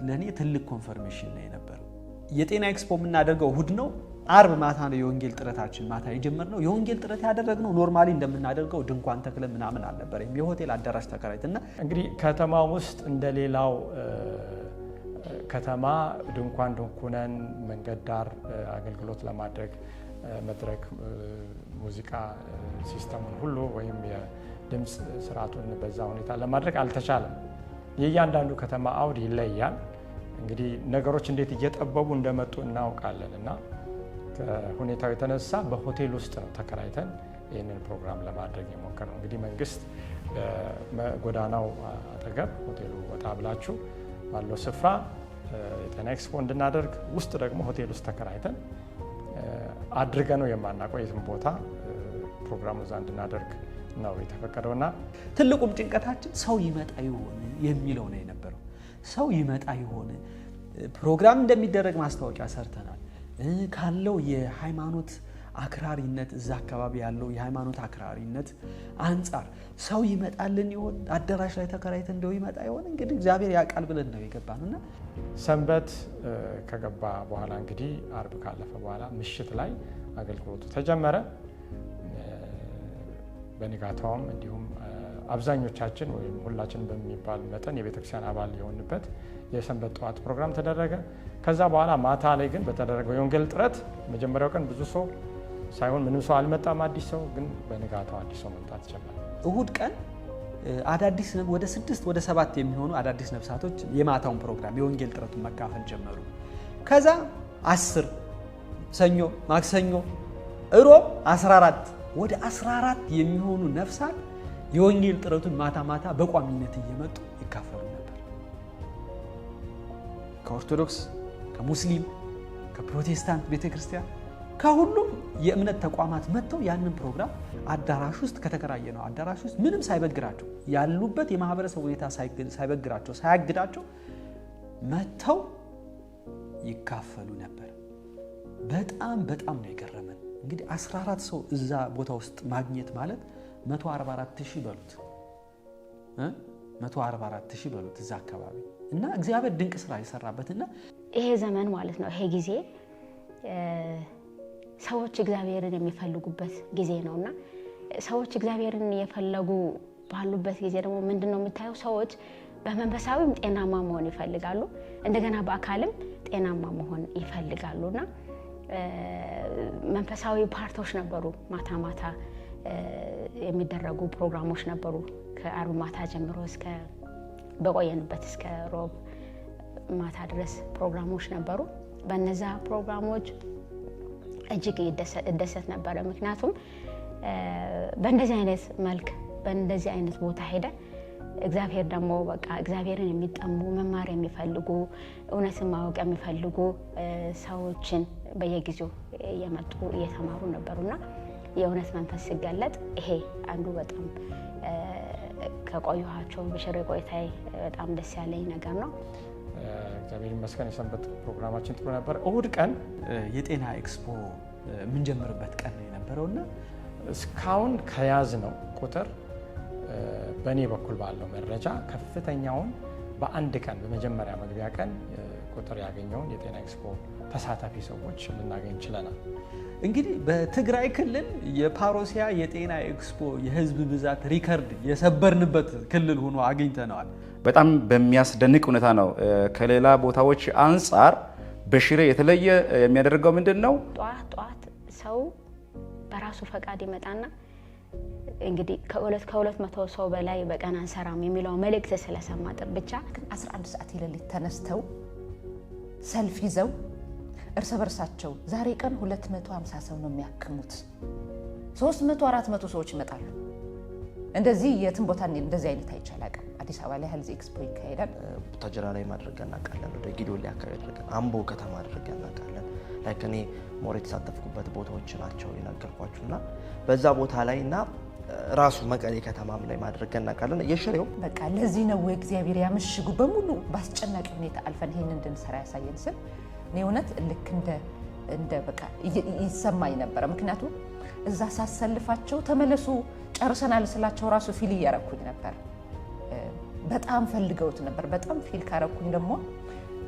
ለኔ ትልቅ ኮንፈርሜሽን ነው የነበረው። የጤና ኤክስፖ የምናደርገው እሁድ ነው። አርብ ማታ ነው የወንጌል ጥረታችን ማታ የጀመርነው። የወንጌል ጥረት ያደረግነው ኖርማሊ እንደምናደርገው ድንኳን ተክለን ምናምን አልነበረም። የሆቴል አዳራሽ ተከራይተና እንግዲህ ከተማ ውስጥ እንደሌላው ከተማ ድንኳን ድንኩነን መንገድ ዳር አገልግሎት ለማድረግ መድረክ ሙዚቃ ሲስተሙን ሁሉ ወይም የድምፅ ስርዓቱን በዛ ሁኔታ ለማድረግ አልተቻለም። የእያንዳንዱ ከተማ አውድ ይለያል። እንግዲህ ነገሮች እንዴት እየጠበቡ እንደመጡ እናውቃለን እና ከሁኔታው የተነሳ በሆቴል ውስጥ ነው ተከራይተን ይህንን ፕሮግራም ለማድረግ የሞከርነው። እንግዲህ መንግስት በጎዳናው አጠገብ ሆቴሉ ወጣ ብላችሁ ባለው ስፍራ የጤና ኤክስፖ እንድናደርግ ውስጥ ደግሞ ሆቴል ውስጥ ተከራይተን አድርገ ነው የማናውቀው የትም ቦታ ፕሮግራሙ እዛ እንድናደርግ ነው የተፈቀደውና ትልቁም ጭንቀታችን ሰው ይመጣ ይሆን የሚለው ነው የነበረው። ሰው ይመጣ ይሆን ፕሮግራም እንደሚደረግ ማስታወቂያ ሰርተናል። ካለው የሃይማኖት አክራሪነት እዛ አካባቢ ያለው የሃይማኖት አክራሪነት አንጻር ሰው ይመጣልን ይሆን አዳራሽ ላይ ተከራይተን እንደው ይመጣ ይሆን እንግዲህ እግዚአብሔር ያውቃል ብለን ነው የገባነውና ሰንበት ከገባ በኋላ እንግዲህ አርብ ካለፈ በኋላ ምሽት ላይ አገልግሎቱ ተጀመረ። በንጋታውም እንዲሁም አብዛኞቻችን ወይም ሁላችን በሚባል መጠን የቤተክርስቲያን አባል የሆንበት የሰንበት ጠዋት ፕሮግራም ተደረገ። ከዛ በኋላ ማታ ላይ ግን በተደረገው የወንጌል ጥረት መጀመሪያው ቀን ብዙ ሰው ሳይሆን ምንም ሰው አልመጣም። አዲስ ሰው ግን በንጋታው አዲስ ሰው መምጣት ጀመረ። እሁድ ቀን አዳዲስ ወደ 6 ወደ 7 የሚሆኑ አዳዲስ ነፍሳቶች የማታውን ፕሮግራም የወንጌል ጥረቱን መካፈል ጀመሩ። ከዛ 10 ሰኞ፣ ማክሰኞ፣ እሮብ 14 ወደ 14 የሚሆኑ ነፍሳት የወንጌል ጥረቱን ማታ ማታ በቋሚነት እየመጡ ይካፈሉ ነበር። ከኦርቶዶክስ፣ ከሙስሊም፣ ከፕሮቴስታንት ቤተክርስቲያን ከሁሉም የእምነት ተቋማት መጥተው ያንን ፕሮግራም አዳራሽ ውስጥ ከተከራየ ነው አዳራሽ ውስጥ ምንም ሳይበግራቸው ያሉበት የማህበረሰብ ሁኔታ ሳይበግራቸው ሳያግዳቸው መጥተው ይካፈሉ ነበር። በጣም ነው የገረመን። እንግዲህ 14 ሰው እዛ ቦታ ውስጥ ማግኘት ማለት 144,000 በሉት 144,000 በሉት እዛ አካባቢ እና እግዚአብሔር ድንቅ ስራ የሰራበትና ይሄ ዘመን ማለት ነው ይሄ ጊዜ ሰዎች እግዚአብሔርን የሚፈልጉበት ጊዜ ነውና ሰዎች እግዚአብሔርን የፈለጉ ባሉበት ጊዜ ደግሞ ምንድነው የምታየው? ሰዎች በመንፈሳዊም ጤናማ መሆን ይፈልጋሉ፣ እንደገና በአካልም ጤናማ መሆን ይፈልጋሉና መንፈሳዊ ፓርቶች ነበሩ። ማታ ማታ የሚደረጉ ፕሮግራሞች ነበሩ። ከአርብ ማታ ጀምሮ እስከ በቆየንበት እስከ ሮብ ማታ ድረስ ፕሮግራሞች ነበሩ። በእነዛ ፕሮግራሞች እጅግ እደሰት ነበረ። ምክንያቱም በእንደዚህ አይነት መልክ በእንደዚህ አይነት ቦታ ሄደ እግዚአብሔር ደግሞ በቃ እግዚአብሔርን የሚጠሙ መማር የሚፈልጉ እውነትን ማወቅ የሚፈልጉ ሰዎችን በየጊዜው እየመጡ እየተማሩ ነበሩና የእውነት መንፈስ ሲገለጥ ይሄ አንዱ በጣም ከቆየኋቸው በሽሬ ቆይታዬ በጣም ደስ ያለኝ ነገር ነው። እግዚአብሔር ይመስገን የሰንበት ፕሮግራማችን ጥሩ ነበር። እሁድ ቀን የጤና ኤክስፖ የምንጀምርበት ቀን ነው የነበረውና እስካሁን ከያዝነው ቁጥር በእኔ በኩል ባለው መረጃ ከፍተኛውን በአንድ ቀን በመጀመሪያ መግቢያ ቀን ቁጥር ያገኘውን የጤና ኤክስፖ ተሳታፊ ሰዎች ልናገኝ ችለናል። እንግዲህ በትግራይ ክልል የፓሮሲያ የጤና ኤክስፖ የህዝብ ብዛት ሪከርድ የሰበርንበት ክልል ሆኖ አግኝተነዋል። በጣም በሚያስደንቅ ሁኔታ ነው። ከሌላ ቦታዎች አንጻር በሽሬ የተለየ የሚያደርገው ምንድነው? ጧት ሰው በራሱ ፈቃድ ይመጣና እንግዲህ ከ200 ሰው በላይ በቀን አንሰራም የሚለው መልእክት ስለሰማ ጥር ብቻ 11 ሰዓት የሌሊት ተነስተው ሰልፍ ይዘው እርስ በርሳቸው ዛሬ ቀን 250 ሰው ነው የሚያክሙት 300-400 ሰዎች ይመጣሉ። እንደዚህ የትም ቦታ እንደዚህ አይነት አይቻላቅም። አዲስ አበባ ላይ ሄልዝ ኤክስፖ ይካሄዳል። ቡታጅራ ላይ ማድረግ እናውቃለን። ወደ ጊዶሌ አካባቢ አድርገን አምቦ ከተማ አድርገን እናውቃለን። ላይክ እኔ ሞር የተሳተፍኩበት ቦታዎች ናቸው የነገርኳችሁና በዛ ቦታ ላይና ራሱ መቀሌ ከተማም ላይ ማድረግ እናውቃለን። የሽሬው በቃ ለዚህ ነው እግዚአብሔር ያምሽጉ በሙሉ በአስጨናቂ ሁኔታ አልፈን ይሄን እንድንሰራ ያሳየን ስል እኔ እውነት ልክ እንደ በቃ ይሰማኝ ነበር። ምክንያቱም እዛ ሳሰልፋቸው ተመለሱ ጨርሰናል ስላቸው ራሱ ፊል እያረኩኝ ነበር። በጣም ፈልገውት ነበር። በጣም ፊል ካረኩኝ ደግሞ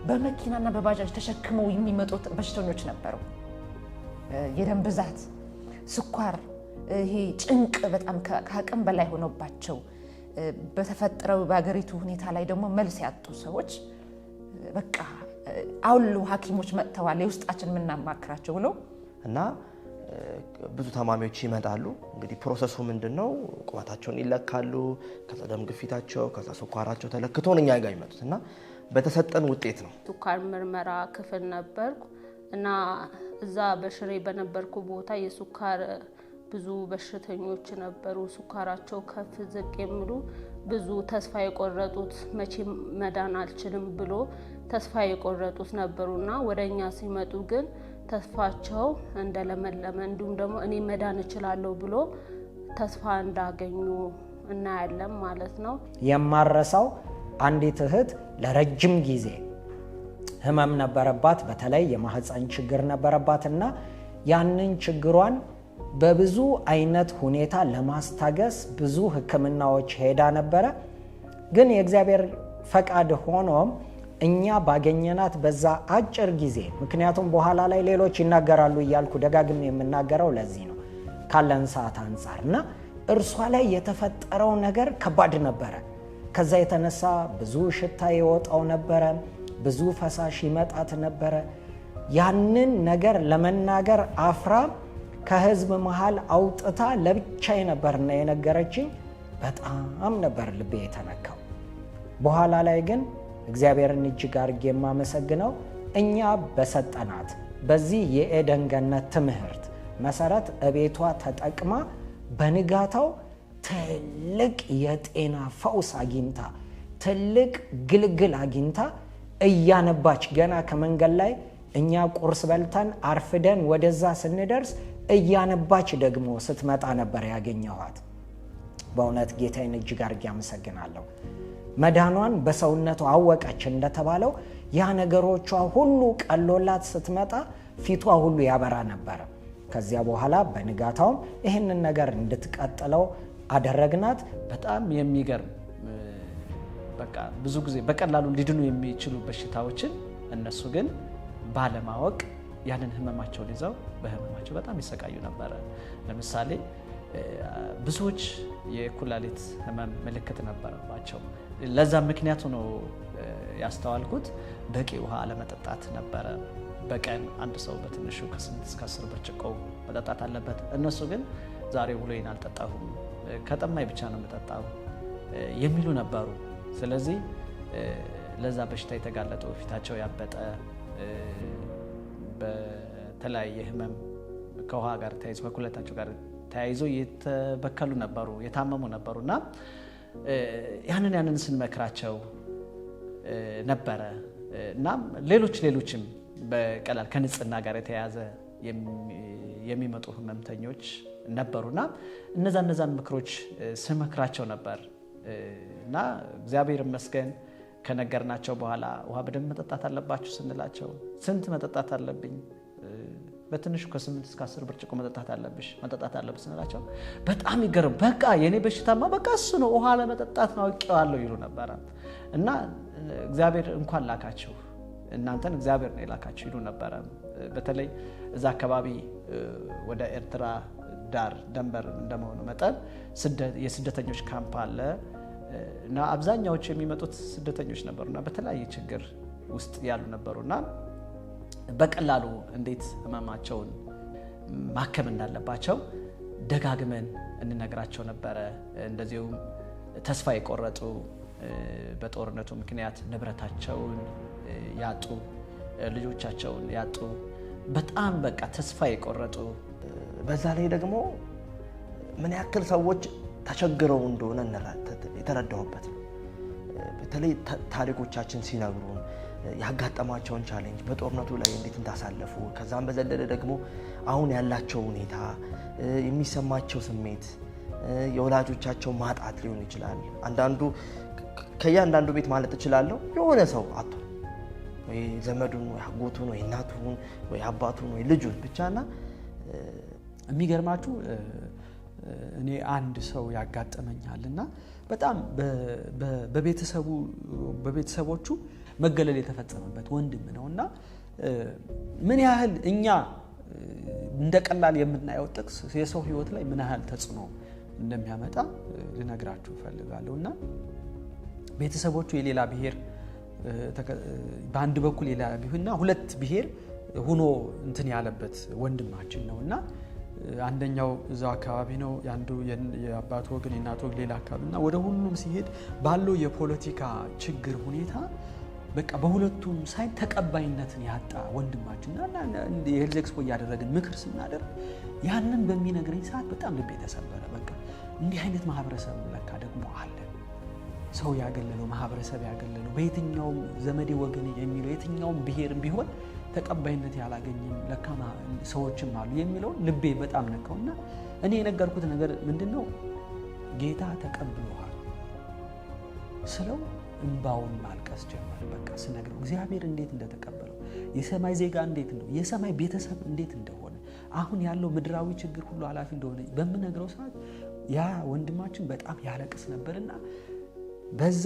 በመኪናና በባጃጅ ተሸክመው የሚመጡት በሽተኞች ነበሩ። የደም ብዛት፣ ስኳር፣ ይሄ ጭንቅ በጣም ከአቅም በላይ ሆኖባቸው በተፈጠረው በአገሪቱ ሁኔታ ላይ ደግሞ መልስ ያጡ ሰዎች በቃ አውሉ ሐኪሞች መጥተዋል የውስጣችን የምናማክራቸው ብሎ እና ብዙ ታማሚዎች ይመጣሉ። እንግዲህ ፕሮሰሱ ምንድነው? ቁመታቸውን ይለካሉ። ከዛ ደም ግፊታቸው፣ ከዛ ስኳራቸው ተለክቶ እኛ ጋር ይመጡት እና በተሰጠን ውጤት ነው። ስኳር ምርመራ ክፍል ነበርኩ እና እዛ በሽሬ በነበርኩ ቦታ የስኳር ብዙ በሽተኞች ነበሩ፣ ስኳራቸው ከፍ ዝቅ የሚሉ ብዙ ተስፋ የቆረጡት መቼም መዳን አልችልም ብሎ ተስፋ የቆረጡት ነበሩና ወደኛ ሲመጡ ግን ተስፋቸው እንደለመለመ እንዲሁም ደግሞ እኔ መዳን እችላለሁ ብሎ ተስፋ እንዳገኙ እናያለን ማለት ነው። የማረሳው አንዲት እህት ለረጅም ጊዜ ህመም ነበረባት። በተለይ የማህፀን ችግር ነበረባትና ያንን ችግሯን በብዙ አይነት ሁኔታ ለማስታገስ ብዙ ህክምናዎች ሄዳ ነበረ። ግን የእግዚአብሔር ፈቃድ ሆኖም እኛ ባገኘናት በዛ አጭር ጊዜ፣ ምክንያቱም በኋላ ላይ ሌሎች ይናገራሉ እያልኩ ደጋግሜ የምናገረው ለዚህ ነው ካለን ሰዓት አንጻር እና እርሷ ላይ የተፈጠረው ነገር ከባድ ነበረ። ከዛ የተነሳ ብዙ ሽታ ይወጣው ነበረ፣ ብዙ ፈሳሽ ይመጣት ነበረ። ያንን ነገር ለመናገር አፍራ ከህዝብ መሃል አውጥታ ለብቻዬ ነበርና የነገረችኝ። በጣም ነበር ልቤ የተነካው። በኋላ ላይ ግን እግዚአብሔርን እጅግ አድርጌ የማመሰግነው እኛ በሰጠናት በዚህ የኤደን ገነት ትምህርት መሰረት እቤቷ ተጠቅማ በንጋታው ትልቅ የጤና ፈውስ አግኝታ ትልቅ ግልግል አግኝታ እያነባች ገና ከመንገድ ላይ እኛ ቁርስ በልተን አርፍደን ወደዛ ስንደርስ እያነባች ደግሞ ስትመጣ ነበር ያገኘኋት። በእውነት ጌታዬን እጅግ አድርጌ አመሰግናለሁ። መዳኗን በሰውነቷ አወቀች እንደተባለው ያ ነገሮቿ ሁሉ ቀሎላት ስትመጣ ፊቷ ሁሉ ያበራ ነበረ። ከዚያ በኋላ በንጋታውም ይህንን ነገር እንድትቀጥለው አደረግናት። በጣም የሚገርም በቃ ብዙ ጊዜ በቀላሉ ሊድኑ የሚችሉ በሽታዎችን እነሱ ግን ባለማወቅ ያንን ህመማቸውን ይዘው በህመማቸው በጣም ይሰቃዩ ነበረ። ለምሳሌ ብዙዎች የኩላሊት ህመም ምልክት ነበረባቸው። ለዛ ምክንያቱ ነው ያስተዋልኩት በቂ ውሃ አለመጠጣት ነበረ። በቀን አንድ ሰው በትንሹ ከ8 እስከ 10 ብርጭቆ መጠጣት አለበት። እነሱ ግን ዛሬ ውሎዬን አልጠጣሁም፣ ከጠማኝ ብቻ ነው የምጠጣው የሚሉ ነበሩ። ስለዚህ ለዛ በሽታ የተጋለጡ ፊታቸው ያበጠ በተለያየ ህመም ከውሃ ጋር ተያይዞ ከኩላሊታቸው ጋር ተያይዞ የተበከሉ ነበሩ፣ የታመሙ ነበሩና ያንን ስንመክራቸው ነበረ። እናም ሌሎችም በቀላል ከንጽህና ጋር የተያያዘ የሚመጡ ህመምተኞች ነበሩና እነዛን ምክሮች ስንመክራቸው ነበር እና እግዚአብሔር ይመስገን ከነገርናቸው በኋላ ውሃ በደንብ መጠጣት አለባችሁ ስንላቸው ስንት መጠጣት አለብኝ? በትንሹ ከ8 እስከ 10 ብርጭቆ መጠጣት አለብሽ ስንላቸው በጣም ይገርም። በቃ የኔ በሽታማ በቃ እሱ ነው፣ ውሃ ለመጠጣት ነው አውቄዋለሁ ይሉ ነበረ እና እግዚአብሔር እንኳን ላካችሁ፣ እናንተን እግዚአብሔር ነው የላካችሁ ይሉ ነበረ። በተለይ እዛ አካባቢ ወደ ኤርትራ ዳር ደንበር እንደመሆኑ መጠን የስደተኞች ካምፕ አለ እና አብዛኛዎቹ የሚመጡት ስደተኞች ነበሩና በተለያየ ችግር ውስጥ ያሉ ነበሩና በቀላሉ እንዴት ህመማቸውን ማከም እንዳለባቸው ደጋግመን እንነግራቸው ነበረ። እንደዚሁም ተስፋ የቆረጡ በጦርነቱ ምክንያት ንብረታቸውን ያጡ፣ ልጆቻቸውን ያጡ፣ በጣም በቃ ተስፋ የቆረጡ፣ በዛ ላይ ደግሞ ምን ያክል ሰዎች ተቸግረው እንደሆነ የተረዳሁበት ነው። በተለይ ታሪኮቻችን ሲነግሩን ያጋጠማቸውን ቻሌንጅ በጦርነቱ ላይ እንዴት እንዳሳለፉ፣ ከዛም በዘለለ ደግሞ አሁን ያላቸው ሁኔታ፣ የሚሰማቸው ስሜት፣ የወላጆቻቸው ማጣት ሊሆን ይችላል። አንዳንዱ ከእያንዳንዱ ቤት ማለት እችላለሁ የሆነ ሰው አጥቶ ወይ ዘመዱን ወይ አጎቱን ወይ እናቱን ወይ አባቱን ወይ ልጁን ብቻና የሚገርማችሁ እኔ አንድ ሰው ያጋጠመኛልና በጣም በቤተሰቦቹ መገለል የተፈጸመበት ወንድም ነውና ምን ያህል እኛ እንደቀላል የምናየው ጥቅስ የሰው ህይወት ላይ ምን ያህል ተጽዕኖ እንደሚያመጣ ልነግራችሁ ፈልጋለሁና ቤተሰቦቹ የሌላ ብሔር በአንድ በኩል የሌላ ብሔርና ሁለት ብሔር ሆኖ እንትን ያለበት ወንድማችን ነውና አንደኛው እዛው አካባቢ ነው፣ ያንዱ የአባቱ ወገን የእናቱ ወገን ሌላ አካባቢና ወደ ሁሉም ሲሄድ ባለው የፖለቲካ ችግር ሁኔታ በቃ በሁለቱም ሳይድ ተቀባይነትን ያጣ ወንድማችን እና የሄልዝ ኤክስፖ እያደረግን ምክር ስናደርግ ያንን በሚነግረኝ ሰዓት በጣም ልቤ ተሰበረ። በቃ እንዲህ አይነት ማህበረሰብ ለካ ደግሞ አለ። ሰው ያገለለው ማህበረሰብ ያገለለው በየትኛውም ዘመዴ ወገኔ የሚለው የትኛውም ብሔርም ቢሆን ተቀባይነት ያላገኘም ለካ ሰዎችም አሉ የሚለው ልቤ በጣም ነካውና እኔ የነገርኩት ነገር ምንድነው ጌታ ተቀብሎሃል ስለው እንባውን ማልቀስ ጀመረ። በቃ ስነግረው እግዚአብሔር እንዴት እንደተቀበለው የሰማይ ዜጋ እንዴት ነው የሰማይ ቤተሰብ እንዴት እንደሆነ አሁን ያለው ምድራዊ ችግር ሁሉ ኃላፊ እንደሆነ በመነግረው ሰዓት ያ ወንድማችን በጣም ያለቅስ ነበርና በዛ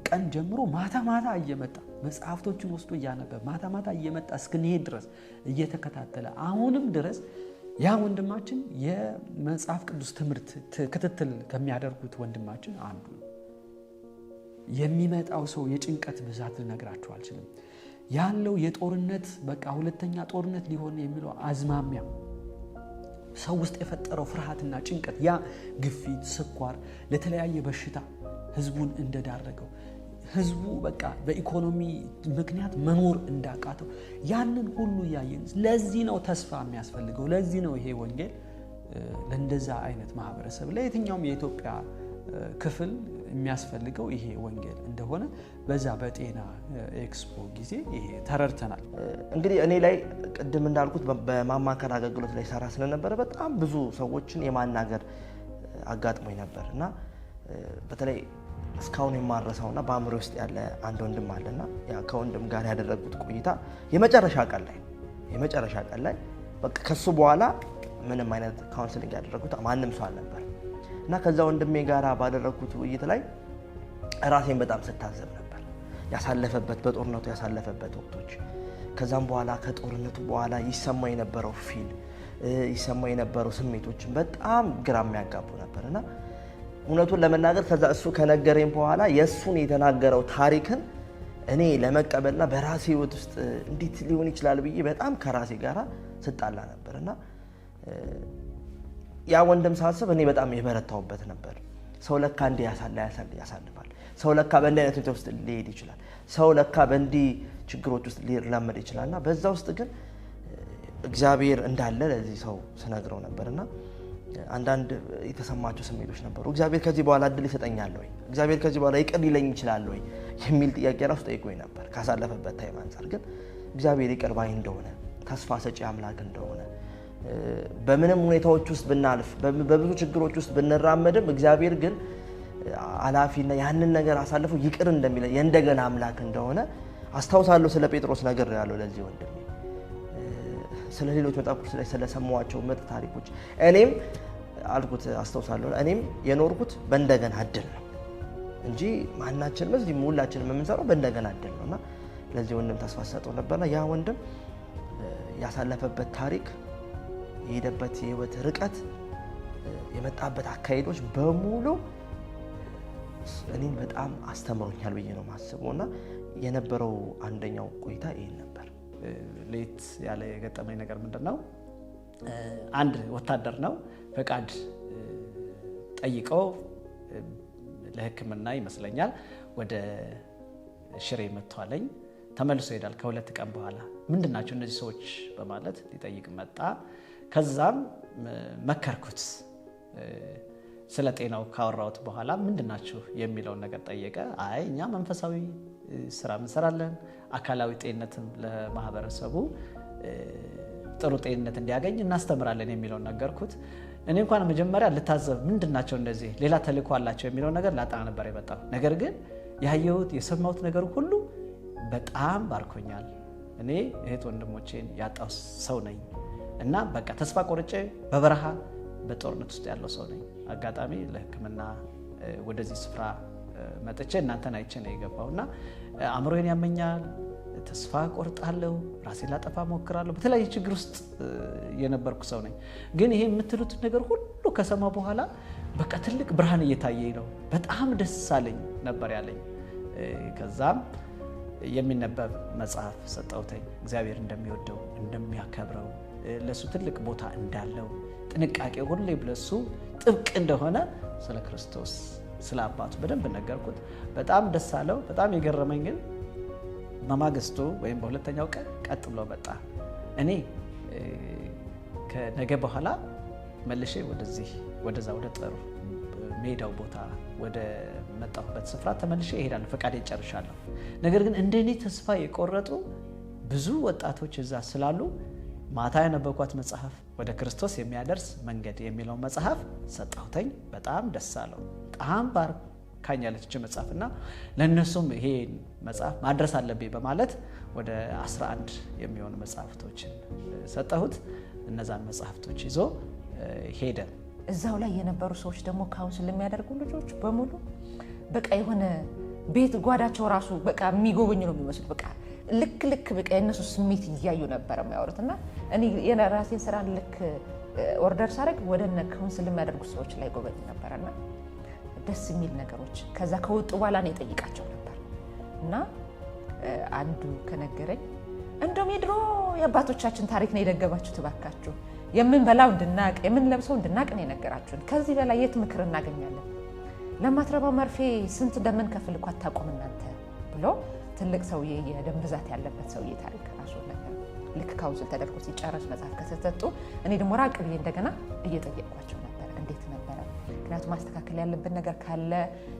ቀን ጀምሮ ማታ ማታ እየመጣ መጽሐፍቶችን ወስዶ እያነበበ ማታ ማታ እየመጣ እስክንሄድ ድረስ እየተከታተለ አሁንም ድረስ ያ ወንድማችን የመጽሐፍ ቅዱስ ትምህርት ክትትል ከሚያደርጉት ወንድማችን አንዱ ነው። የሚመጣው ሰው የጭንቀት ብዛት ልነግራችሁ አልችልም። ያለው የጦርነት በቃ ሁለተኛ ጦርነት ሊሆን የሚለው አዝማሚያ ሰው ውስጥ የፈጠረው ፍርሃትና ጭንቀት ያ ግፊት፣ ስኳር ለተለያየ በሽታ ህዝቡን እንደዳረገው ህዝቡ በቃ በኢኮኖሚ ምክንያት መኖር እንዳቃተው ያንን ሁሉ ያየን። ለዚህ ነው ተስፋ የሚያስፈልገው። ለዚህ ነው ይሄ ወንጌል ለእንደዛ አይነት ማህበረሰብ ለየትኛውም የኢትዮጵያ ክፍል የሚያስፈልገው ይሄ ወንጌል እንደሆነ በዛ በጤና ኤክስፖ ጊዜ ይሄ ተረድተናል። እንግዲህ እኔ ላይ ቅድም እንዳልኩት በማማከር አገልግሎት ላይ ሰራ ስለነበረ በጣም ብዙ ሰዎችን የማናገር አጋጥሞኝ ነበር እና በተለይ እስካሁን የማረሳውና በአእምሮ ውስጥ ያለ አንድ ወንድም አለና ያ ከወንድም ጋር ያደረጉት ቆይታ የመጨረሻ ቀን ላይ በቃ ከሱ በኋላ ምንም አይነት ካውንስሊንግ ያደረጉት ማንም ሰው አልነበር እና ከዛ ወንድሜ ጋር ባደረኩት ውይይት ላይ ራሴን በጣም ስታዘብ ነበር ያሳለፈበት በጦርነቱ ያሳለፈበት ወቅቶች ከዛም በኋላ ከጦርነቱ በኋላ ይሰማ የነበረው ይሰማ የነበረው ስሜቶችን በጣም ግራ የሚያጋቡ ነበርና እውነቱን ለመናገር ከዛ እሱ ከነገረኝ በኋላ የሱን የተናገረው ታሪክን እኔ ለመቀበልና በራሴ ህይወት ውስጥ እንዴት ሊሆን ይችላል ብዬ በጣም ከራሴ ጋራ ስጣላ ነበርና ያ ወንድም ሳስብ እኔ በጣም የበረታውበት ነበር። ሰው ለካ እንዲህ ያሳልፋል። ሰው ለካ በእንዲህ አይነት ውስጥ ሊሄድ ይችላል። ሰው ለካ በእንዲህ ችግሮች ውስጥ ሊራመድ ይችላልና በዛ ውስጥ ግን እግዚአብሔር እንዳለ ለዚህ ሰው ስነግረው ነበርና አንዳንድ የተሰማቸው ስሜቶች ነበሩ። እግዚአብሔር ከዚህ በኋላ እድል ይሰጠኛል ወይ? እግዚአብሔር ከዚህ በኋላ ይቅር ሊለኝ ይችላል ወይ? የሚል ጥያቄ ራሱ ጠይቆኝ ነበር። ካሳለፈበት ታይም አንፃር ግን እግዚአብሔር ይቅር ባይ እንደሆነ ተስፋ ሰጪ አምላክ እንደሆነ በምንም ሁኔታዎች ውስጥ ብናልፍ በብዙ ችግሮች ውስጥ ብንራመድም እግዚአብሔር ግን አላፊና ያንን ነገር አሳልፎ ይቅር እንደሚለኝ የእንደገና አምላክ እንደሆነ አስታውሳለሁ። ስለ ጴጥሮስ ነገር ያለው ለዚህ ወንድሜ ስለ ሌሎች መጽሐፍ ቅዱስ ላይ ስለሰማዋቸው ምርጥ ታሪኮች እኔም አልኩት አስታውሳለሁ። እኔም የኖርኩት በእንደገና እድል ነው እንጂ ማናችንም እዚህ ሁላችንም የምንሰራው በእንደገና እድል ነውና ለዚህ ወንድም ተስፋ ሰጠው ነበርና ያ ወንድም ያሳለፈበት ታሪክ የሄደበት የህይወት ርቀት የመጣበት አካሄዶች በሙሉ እኔን በጣም አስተምሮኛል ብዬ ነው ማስበውና የነበረው አንደኛው ቆይታ ይሄን ነበር። ሌት ያለ የገጠመኝ ነገር ምንድነው? አንድ ወታደር ነው ፈቃድ ጠይቀው ለሕክምና ይመስለኛል ወደ ሽሬ መጥቷለኝ። ተመልሶ ይሄዳል ከሁለት ቀን በኋላ። ምንድናቸው እነዚህ ሰዎች በማለት ሊጠይቅ መጣ። ከዛም መከርኩት። ስለ ጤናው ካወራሁት በኋላ ምንድናችሁ የሚለውን ነገር ጠየቀ። አይ እኛ መንፈሳዊ ስራ እንሰራለን፣ አካላዊ ጤንነትም ለማህበረሰቡ ጥሩ ጤንነት እንዲያገኝ እናስተምራለን የሚለውን ነገርኩት። እኔ እንኳን መጀመሪያ ልታዘብ ምንድናቸው እንደዚህ ሌላ ተልእኮ አላቸው የሚለውን ነገር ላጣና ነበር የመጣው። ነገር ግን ያየሁት የሰማሁት ነገር ሁሉ በጣም ባርኮኛል። እኔ እህት ወንድሞቼን ያጣው ሰው ነኝ እና በቃ ተስፋ ቆርጬ በበረሃ በጦርነት ውስጥ ያለው ሰው ነኝ። አጋጣሚ ለሕክምና ወደዚህ ስፍራ መጥቼ እናንተን አይቼ ነው የገባውና አእምሮዬን ያመኛል፣ ተስፋ ቆርጣለሁ፣ ራሴን ላጠፋ ሞክራለሁ። በተለያየ ችግር ውስጥ የነበርኩ ሰው ነኝ። ግን ይሄ የምትሉት ነገር ሁሉ ከሰማ በኋላ በቃ ትልቅ ብርሃን እየታየኝ ነው። በጣም ደስ አለኝ ነበር ያለኝ። ከዛም የሚነበብ መጽሐፍ ሰጠውተኝ እግዚአብሔር እንደሚወደው እንደሚያከብረው ለሱ ትልቅ ቦታ እንዳለው ጥንቃቄ ሁሌ ብለሱ ጥብቅ እንደሆነ ስለ ክርስቶስ ስለ አባቱ በደንብ ነገርኩት። በጣም ደስ አለው። በጣም የገረመኝ ግን በማግስቱ ወይም በሁለተኛው ቀን ቀጥ ብሎ መጣ። እኔ ከነገ በኋላ መልሼ ወደዛ ወደ ጦር ሜዳው ቦታ ወደ መጣሁበት ስፍራ ተመልሼ እሄዳለሁ፣ ፈቃዴን ጨርሻለሁ። ነገር ግን እንደኔ ተስፋ የቆረጡ ብዙ ወጣቶች እዛ ስላሉ ማታ ያነበብኳት መጽሐፍ ወደ ክርስቶስ የሚያደርስ መንገድ የሚለው መጽሐፍ ሰጣሁተኝ። በጣም ደስ አለው። በጣም ባርካኛለች እቺ መጽሐፍና ለነሱም ይሄ መጽሐፍ ማድረስ አለብኝ በማለት ወደ 11 የሚሆኑ መጽሐፍቶችን ሰጣሁት። እነዛን መጽሐፍቶች ይዞ ሄደ። እዛው ላይ የነበሩ ሰዎች ደግሞ ካውንስል የሚያደርጉ ልጆች በሙሉ በቃ የሆነ ቤት ጓዳቸው ራሱ በቃ የሚጎበኙ ነው የሚመስሉት። በቃ ልክ በቃ የነሱ ስሜት እያዩ ነበር የሚያወሩትና እኔ የራሴን ስራ ልክ ኦርደር ሳደርግ ወደነ ካውንስል የሚያደርጉ ሰዎች ላይ ጎበኝ ነበርና ደስ የሚል ነገሮች ከዛ ከወጡ በኋላ ነው የጠይቃቸው ነበር። እና አንዱ ከነገረኝ እንደውም የድሮ የአባቶቻችን ታሪክ ነው የደገማችሁ ትባካችሁ፣ የምንበላው እንድናቅ የምንለብሰው እንድናቅ ነው የነገራችሁን። ከዚህ በላይ የት ምክር እናገኛለን? ለማትረባው መርፌ ስንት እንደምንከፍል እኮ አታውቁም እናንተ ብሎ ትልቅ ሰውዬ የደም ብዛት ያለበት ሰውዬ ታሪክ ራሱ ነገር ልክ ካውንስል ተደርጎ ሲጨረስ መጽሐፍ ከሰጠጡ እኔ ደግሞ ራቅ ብዬ እንደገና እየጠየቅኳቸው ነበር። እንዴት ነበረ? ምክንያቱም ማስተካከል ያለብን ነገር ካለ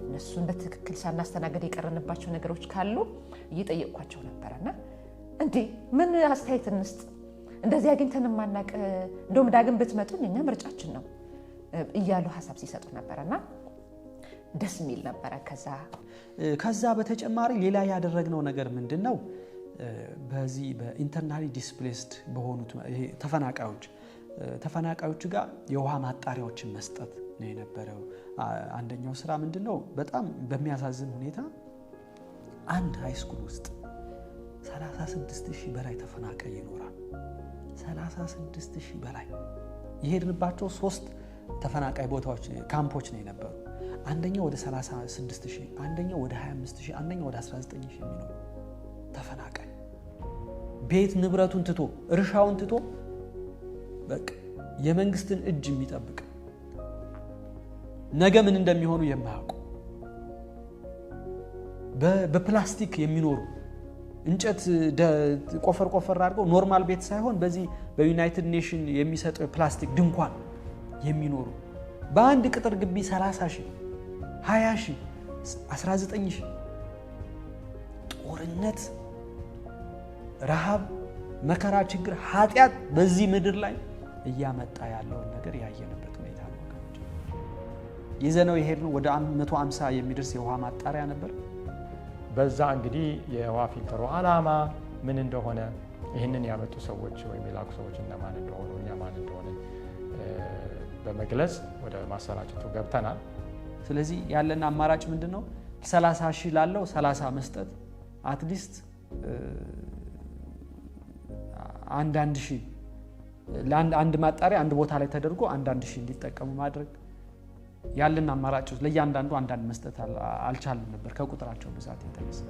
እነሱን በትክክል ሳናስተናገድ የቀረንባቸው ነገሮች ካሉ እየጠየቅኳቸው ነበርና እንዴ ምን አስተያየት እንስጥ? እንደዚህ አግኝተን ማናቅ እንደውም ዳግም ብትመጡ እኛ ምርጫችን ነው እያሉ ሀሳብ ሲሰጡ ነበርና ደስ የሚል ነበረ። ከዛ በተጨማሪ ሌላ ያደረግነው ነገር ምንድነው? በዚህ በኢንተርናሊ ዲስፕሌስድ በሆኑት ተፈናቃዮች ጋር የውሃ ማጣሪያዎችን መስጠት ነው የነበረው። አንደኛው ስራ ምንድነው? በጣም በሚያሳዝን ሁኔታ አንድ ሃይስኩል ውስጥ 36,000 በላይ ተፈናቃይ ይኖራል። 36,000 በላይ የሄድንባቸው 3 ተፈናቃይ ቦታዎች ካምፖች ነው የነበሩ። አንደኛው ወደ 36,000፣ አንደኛው ወደ 25,000፣ አንደኛው ወደ 19,000 የሚኖር ተፈናቃይ ቤት ንብረቱን ትቶ እርሻውን ትቶ በቃ የመንግስትን እጅ የሚጠብቅ ነገ ምን እንደሚሆኑ የማያውቁ በፕላስቲክ የሚኖሩ እንጨት ቆፈር አድርገው ኖርማል ቤት ሳይሆን በዚህ በዩናይትድ ኔሽን የሚሰጠው ፕላስቲክ ድንኳን የሚኖሩ በአንድ ቅጥር ግቢ 30,000፣ 20,000፣ 19,000 ጦርነት፣ ረሃብ፣ መከራ፣ ችግር፣ ኃጢአት በዚህ ምድር ላይ እያመጣ ያለውን ነገር ያየንበት ሁኔታ ነው። ይዘነው የሄድነው ወደ 150 የሚደርስ የውሃ ማጣሪያ ነበር። በዛ እንግዲህ የውሃ ፊልተሩ ዓላማ ምን እንደሆነ ይህንን ያመጡ ሰዎች ወይም የላኩ ሰዎች እነማን እንደሆኑ እኛ ማን እንደሆነ በመግለጽ ወደ ማሰራጨቱ ገብተናል። ስለዚህ ያለን አማራጭ ምንድነው? 30,000 ላለው 30 መስጠት፣ አትሊስት አንድ ሺህ ለአንድ ማጣሪያ አንድ ቦታ ላይ ተደርጎ አንድ ሺህ እንዲጠቀሙ ማድረግ ያለን አማራጭ ለእያንዳንዱ አንዳንድ መስጠት አልቻልንም ነበር ከቁጥራቸው ብዛት የተነሳ።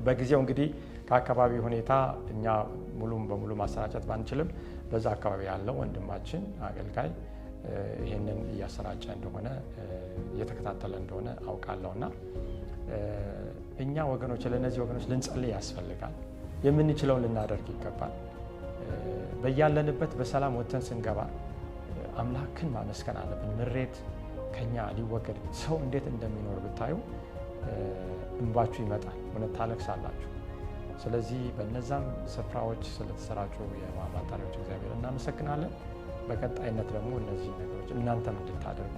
በጊዜው እንግዲህ ከአካባቢ ሁኔታ እኛ ሙሉም በሙሉ ማሰራጨት ባንችልም በዛ አካባቢ ያለው ወንድማችን አገልጋይ ይህንን እያሰራጨ እንደሆነ እየተከታተለ እንደሆነ አውቃለሁና እኛ ወገኖች ለነዚህ ወገኖች ልንጸልይ ያስፈልጋል። የምንችለውን ልናደርግ ይገባል። በያለንበት በሰላም ወጥተን ስንገባ አምላክን ማመስገን አለብን። ምሬት ከኛ ሊወገድ ሰው እንዴት እንደሚኖር ብታዩ እንባችሁ ይመጣል፣ እውነት ታለቅሳላችሁ። ስለዚህ በነዛም ስፍራዎች ስለተሰራጩ የውሃ ማጣሪያዎች እግዚአብሔር እናመሰግናለን። በቀጣይነት ደግሞ እነዚህ ነገሮች እናንተም እንድታደርጉ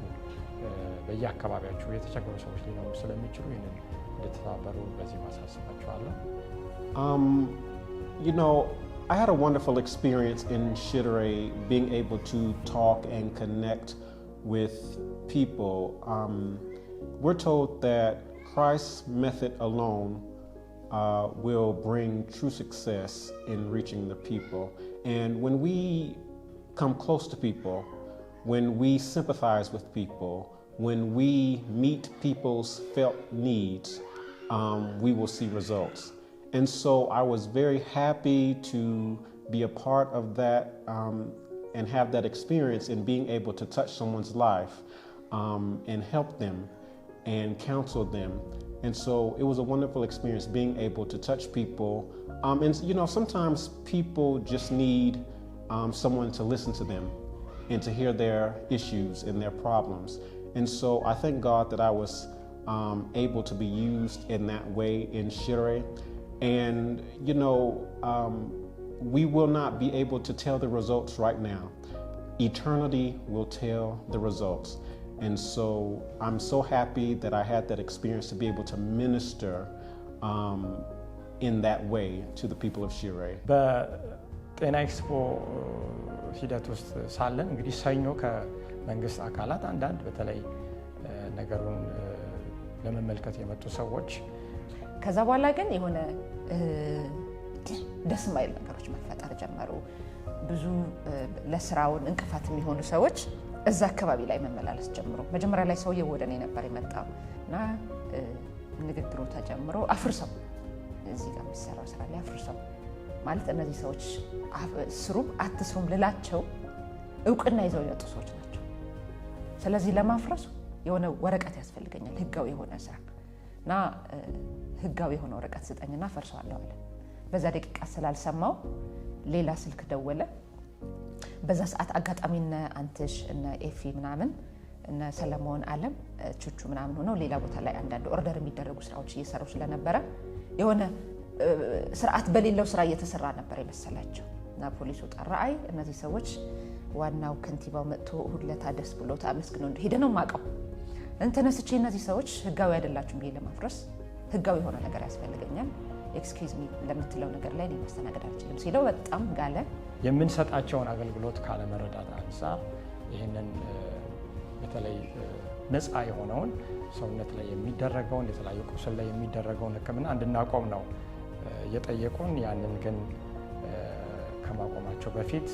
በየአካባቢያችሁ የተቸገሩ ሰዎች ሊኖሩ ስለሚችሉ ይህንን እንድትተባበሩ በዚህ ማሳስባችኋለሁ። You know, I had a wonderful experience in Shidare being able to talk and connect with people. We're told that Christ's method alone will bring true success in reaching the people. And when we come close to people, when we sympathize with people, when we meet people's felt needs, we will see results. And so I was very happy to be a part of that and have that experience in being able to touch someone's life and help them and counsel them And so it was a wonderful experience being able to touch people. And sometimes people just need someone to listen to them and to hear their issues and their problems. And so I thank God that I was able to be used in that way in Shiré. And, we will not be able to tell the results right now. Eternity will tell the results. And so I'm so happy that I had that experience to be able to minister in that way to the people of Shiré. በጤና ኤክስፖ ሂደት ውስጥ ሳለን እንግዲህ ሰኞ ከመንግስት አካላት አንዳንድ በተለይ ነገሩን ለመመልከት የመጡ ሰዎች ከዛ በኋላ ግን የሆነ ደስ የማይል ነገሮች መፈጠር ጀመሩ። ብዙ ለስራውን እንቅፋት የሚሆኑ ሰዎች እዛ አካባቢ ላይ መመላለስ ጀምሮ መጀመሪያ ላይ ሰውየው ወደ እኔ ነበር የመጣው እና ንግግሩ ተጀምሮ አፍርሰው እዚህ ጋር የሚሰራው ስራ ላይ አፍርሰው ማለት እነዚህ ሰዎች ስሩም አትስሩም ልላቸው እውቅና ይዘው የወጡ ሰዎች ናቸው። ስለዚህ ለማፍረሱ የሆነ ወረቀት ያስፈልገኛል፣ ህጋዊ የሆነ ስራ እና ህጋዊ የሆነ ወረቀት ስጠኝና ፈርሰዋለሁ አለ። በዛ ደቂቃ ስላልሰማው ሌላ ስልክ ደወለ። በዛ ሰዓት አጋጣሚና አንተሽ እና ኤፊ ምናምን እና ሰለሞን አለም ቹቹ ምናምን ሆነው ሌላ ቦታ ላይ አንዳንድ ኦርደር የሚደረጉ ስራዎች እየሰሩ ስለነበረ የሆነ ስርዓት በሌለው ስራ እየተሰራ ነበር የመሰላቸው እና ፖሊሱ ጠራ። አይ እነዚህ ሰዎች ዋናው ከንቲባው መጥቶ ሁለታ ደስ ብሎት አመስግኖ ሄደ ነው ማቀው እንተነስቼ እነዚህ ሰዎች ህጋዊ አይደላችሁም ብዬ ለማፍረስ ህጋዊ የሆነ ነገር ያስፈልገኛል፣ ኤክስኪውዝ ሚ ለምትለው ነገር ላይ ማስተናገድ አልችልም ሲለው በጣም ጋለ። የምንሰጣቸውን አገልግሎት ካለመረዳት አንፃር ይህንን በተለይ ነፃ የሆነውን ሰውነት ላይ የሚደረገውን የተለያዩ ቁስል ላይ የሚደረገውን ሕክምና እንድናቆም ነው የጠየቁን። ያንን ግን ከማቆማቸው በፊት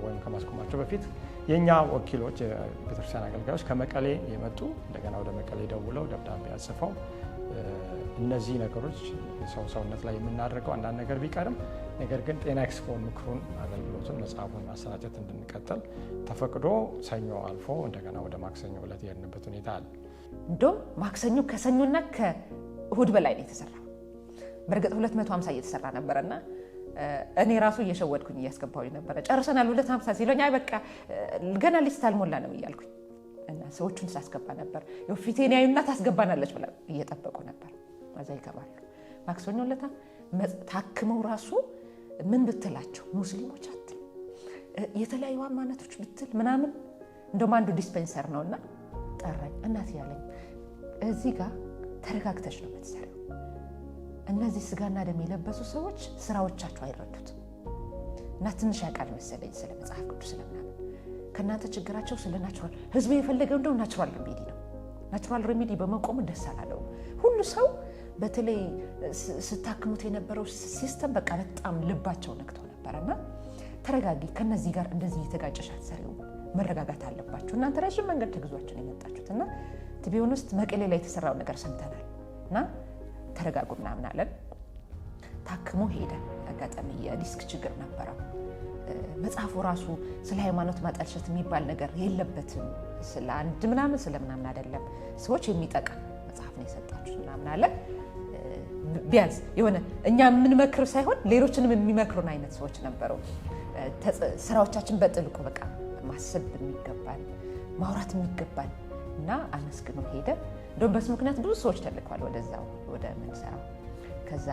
ወይም ከማስቆማቸው በፊት የኛ ወኪሎች ቤተክርስቲያን አገልጋዮች ከመቀሌ የመጡ እንደገና ወደ መቀሌ ደውለው ደብዳቤ አጽፈው እነዚህ ነገሮች ሰውነት ላይ የምናደርገው አንዳንድ ነገር ቢቀርም ነገር ግን ጤና ኤክስፖን ምክሩን አገልግሎቱን መጽሐፉን ማሰራጨት እንድንቀጥል ተፈቅዶ ሰኞ አልፎ እንደገና ወደ ማክሰኞ ዕለት የሄድንበት ሁኔታ አለ። እንደውም ማክሰኞ ከሰኞና ከእሁድ በላይ ነው የተሰራው። በእርግጥ 250 እየተሰራ ነበርና እኔ ራሱ እየሸወድኩኝ እያስገባሁኝ ነበር። ጨርሰናል 250 ሲለኝ አይ በቃ ገና ሊስት አልሞላንም እያልኩኝ እና ሰዎቹን ሳስገባ ነበር። የፊቴን ያዩና ታስገባናለች ብላ እየጠበቁ ነበር። ማዛ ይገባሉ። ማክሰኞ ዕለት ታክመው ራሱ ምን ብትላቸው ሙስሊሞች አትል የተለያዩ ሃይማኖቶች ብትል ምናምን እንደውም አንዱ ዲስፔንሰር ነውና ጠራኝ። እናት ያለኝ እዚህ ጋር ተረጋግተሽ ነው የምትሰሪው። እነዚህ ስጋና ደም የለበሱ ሰዎች ስራዎቻቸው አይረዱት እና ትንሽ ያውቃል መሰለኝ ስለ መጽሐፍ ቅዱስ ስለምናምን ከናንተ ችግራቸው ስለ ናቹራል ህዝብ የፈለገው እንደው ናቹራል ሬሜዲ ነው። ናቹራል ሬሜዲ በመቆሙ ደስ አላለው ሁሉ ሰው። በተለይ ስታክሙት የነበረው ሲስተም በቃ በጣም ልባቸው ነክቶ ነበርና ተረጋጊ፣ ከነዚህ ጋር እንደዚህ እየተጋጨሽ አትሰሪው፣ መረጋጋት አለባችሁ። እናንተ ረጅም መንገድ ተግዟችሁ ነው የመጣችሁትና ትቢውን ውስጥ መቀሌ ላይ የተሰራው ነገር ሰምተናል እና ተረጋጉ ምናምን አለን። ታክሞ ሄደ። አጋጣሚ የዲስክ ችግር ነበረው። መጽሐፉ ራሱ ስለ ሃይማኖት ማጠልሸት የሚባል ነገር የለበትም። ስለ አንድ ምናምን ስለምናምን አይደለም፣ ሰዎች የሚጠቅም መጽሐፍ ነው የሰጣችሁ ምናምን አለ። ቢያንስ የሆነ እኛ የምንመክር ሳይሆን ሌሎችንም የሚመክሩን አይነት ሰዎች ነበሩ። ስራዎቻችን በጥልቁ በቃ ማሰብ የሚገባን ማውራት የሚገባን እና አመስግኖ ሄደ። እንደውም በሱ ምክንያት ብዙ ሰዎች ተልከዋል ወደዛው ወደ ምንሰራው። ከዛ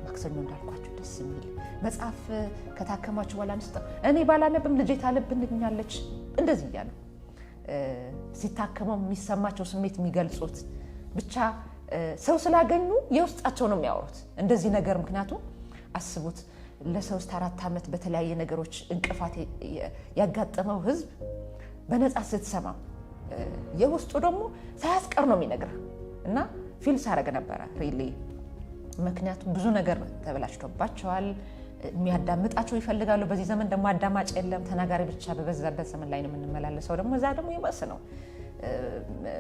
ማክሰኞ እንዳልኳችሁ ደስ የሚል መጽሐፍ ከታከማችሁ በኋላ አንስተ እኔ ባላነብም ልጄ ታለብልኛለች እንደዚህ እያሉ ሲታከመው የሚሰማቸው ስሜት የሚገልጹት ብቻ ሰው ስላገኙ የውስጣቸው ነው የሚያወሩት እንደዚህ ነገር። ምክንያቱም አስቡት ለ3-4 ዓመት በተለያየ ነገሮች እንቅፋት ያጋጠመው ህዝብ በነፃ ስትሰማ የውስጡ ደግሞ ሳያስቀር ነው የሚነግርህ እና ፊል ሳረግ ነበረ ሪሊ። ምክንያቱም ብዙ ነገር ተበላሽቶባቸዋል። የሚያዳምጣቸው ይፈልጋሉ። በዚህ ዘመን ደግሞ አዳማጭ የለም፣ ተናጋሪ ብቻ በበዛበት ዘመን ላይ ነው የምንመላለሰው። ደግሞ እዛ ደግሞ ይበስ ነው።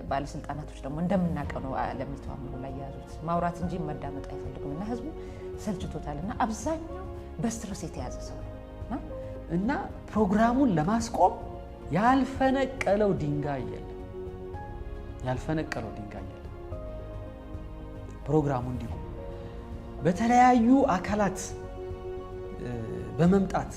ባለስልጣናቶች ደግሞ እንደምናውቀው ነው ለሚቷ ሙሉ ላይ ያዙት ማውራት እንጂ መዳመጥ አይፈልጉም እና ህዝቡ ሰልችቶታልና አብዛኛው በስትረስ የተያዘ ሰው ነው እና ፕሮግራሙን ለማስቆም ያልፈነቀለው ድንጋይ የለም። ፕሮግራሙ እንዲቆም በተለያዩ አካላት በመምጣት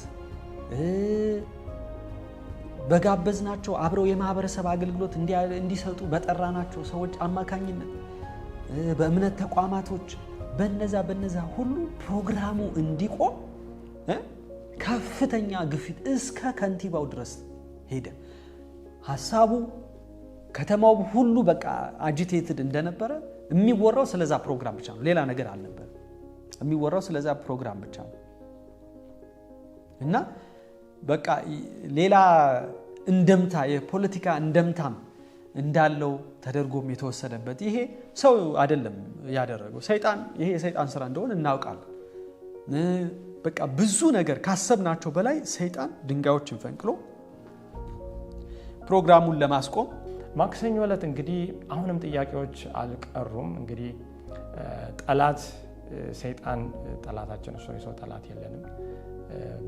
በጋበዝናቸው አብረው የማህበረሰብ አገልግሎት እንዲሰጡ በጠራናቸው ሰዎች አማካኝነት በእምነት ተቋማቶች በነዛ ሁሉ ፕሮግራሙ እንዲቆም ከፍተኛ ግፊት እስከ ከንቲባው ድረስ ሄደ። ሐሳቡ ከተማው ሁሉ በቃ አጂቴትድ እንደነበረ የሚወራው ስለዛ ፕሮግራም ብቻ ነው። ሌላ ነገር አልነበረ። የሚወራው ስለዛ ፕሮግራም ብቻ ነው እና በቃ ሌላ እንደምታ የፖለቲካ እንደምታም እንዳለው ተደርጎም የተወሰደበት ይሄ ሰው አይደለም ያደረገው ሰይጣን። ይሄ የሰይጣን ስራ እንደሆነ እናውቃለን። በቃ ብዙ ነገር ካሰብናቸው በላይ ሰይጣን ድንጋዮችን ፈንቅሎ ፕሮግራሙን ለማስቆም ማክሰኞ ዕለት እንግዲህ አሁንም ጥያቄዎች አልቀሩም። እንግዲህ ጠላት ሰይጣን ጠላታችን እሱ የሰው ጠላት የለንም።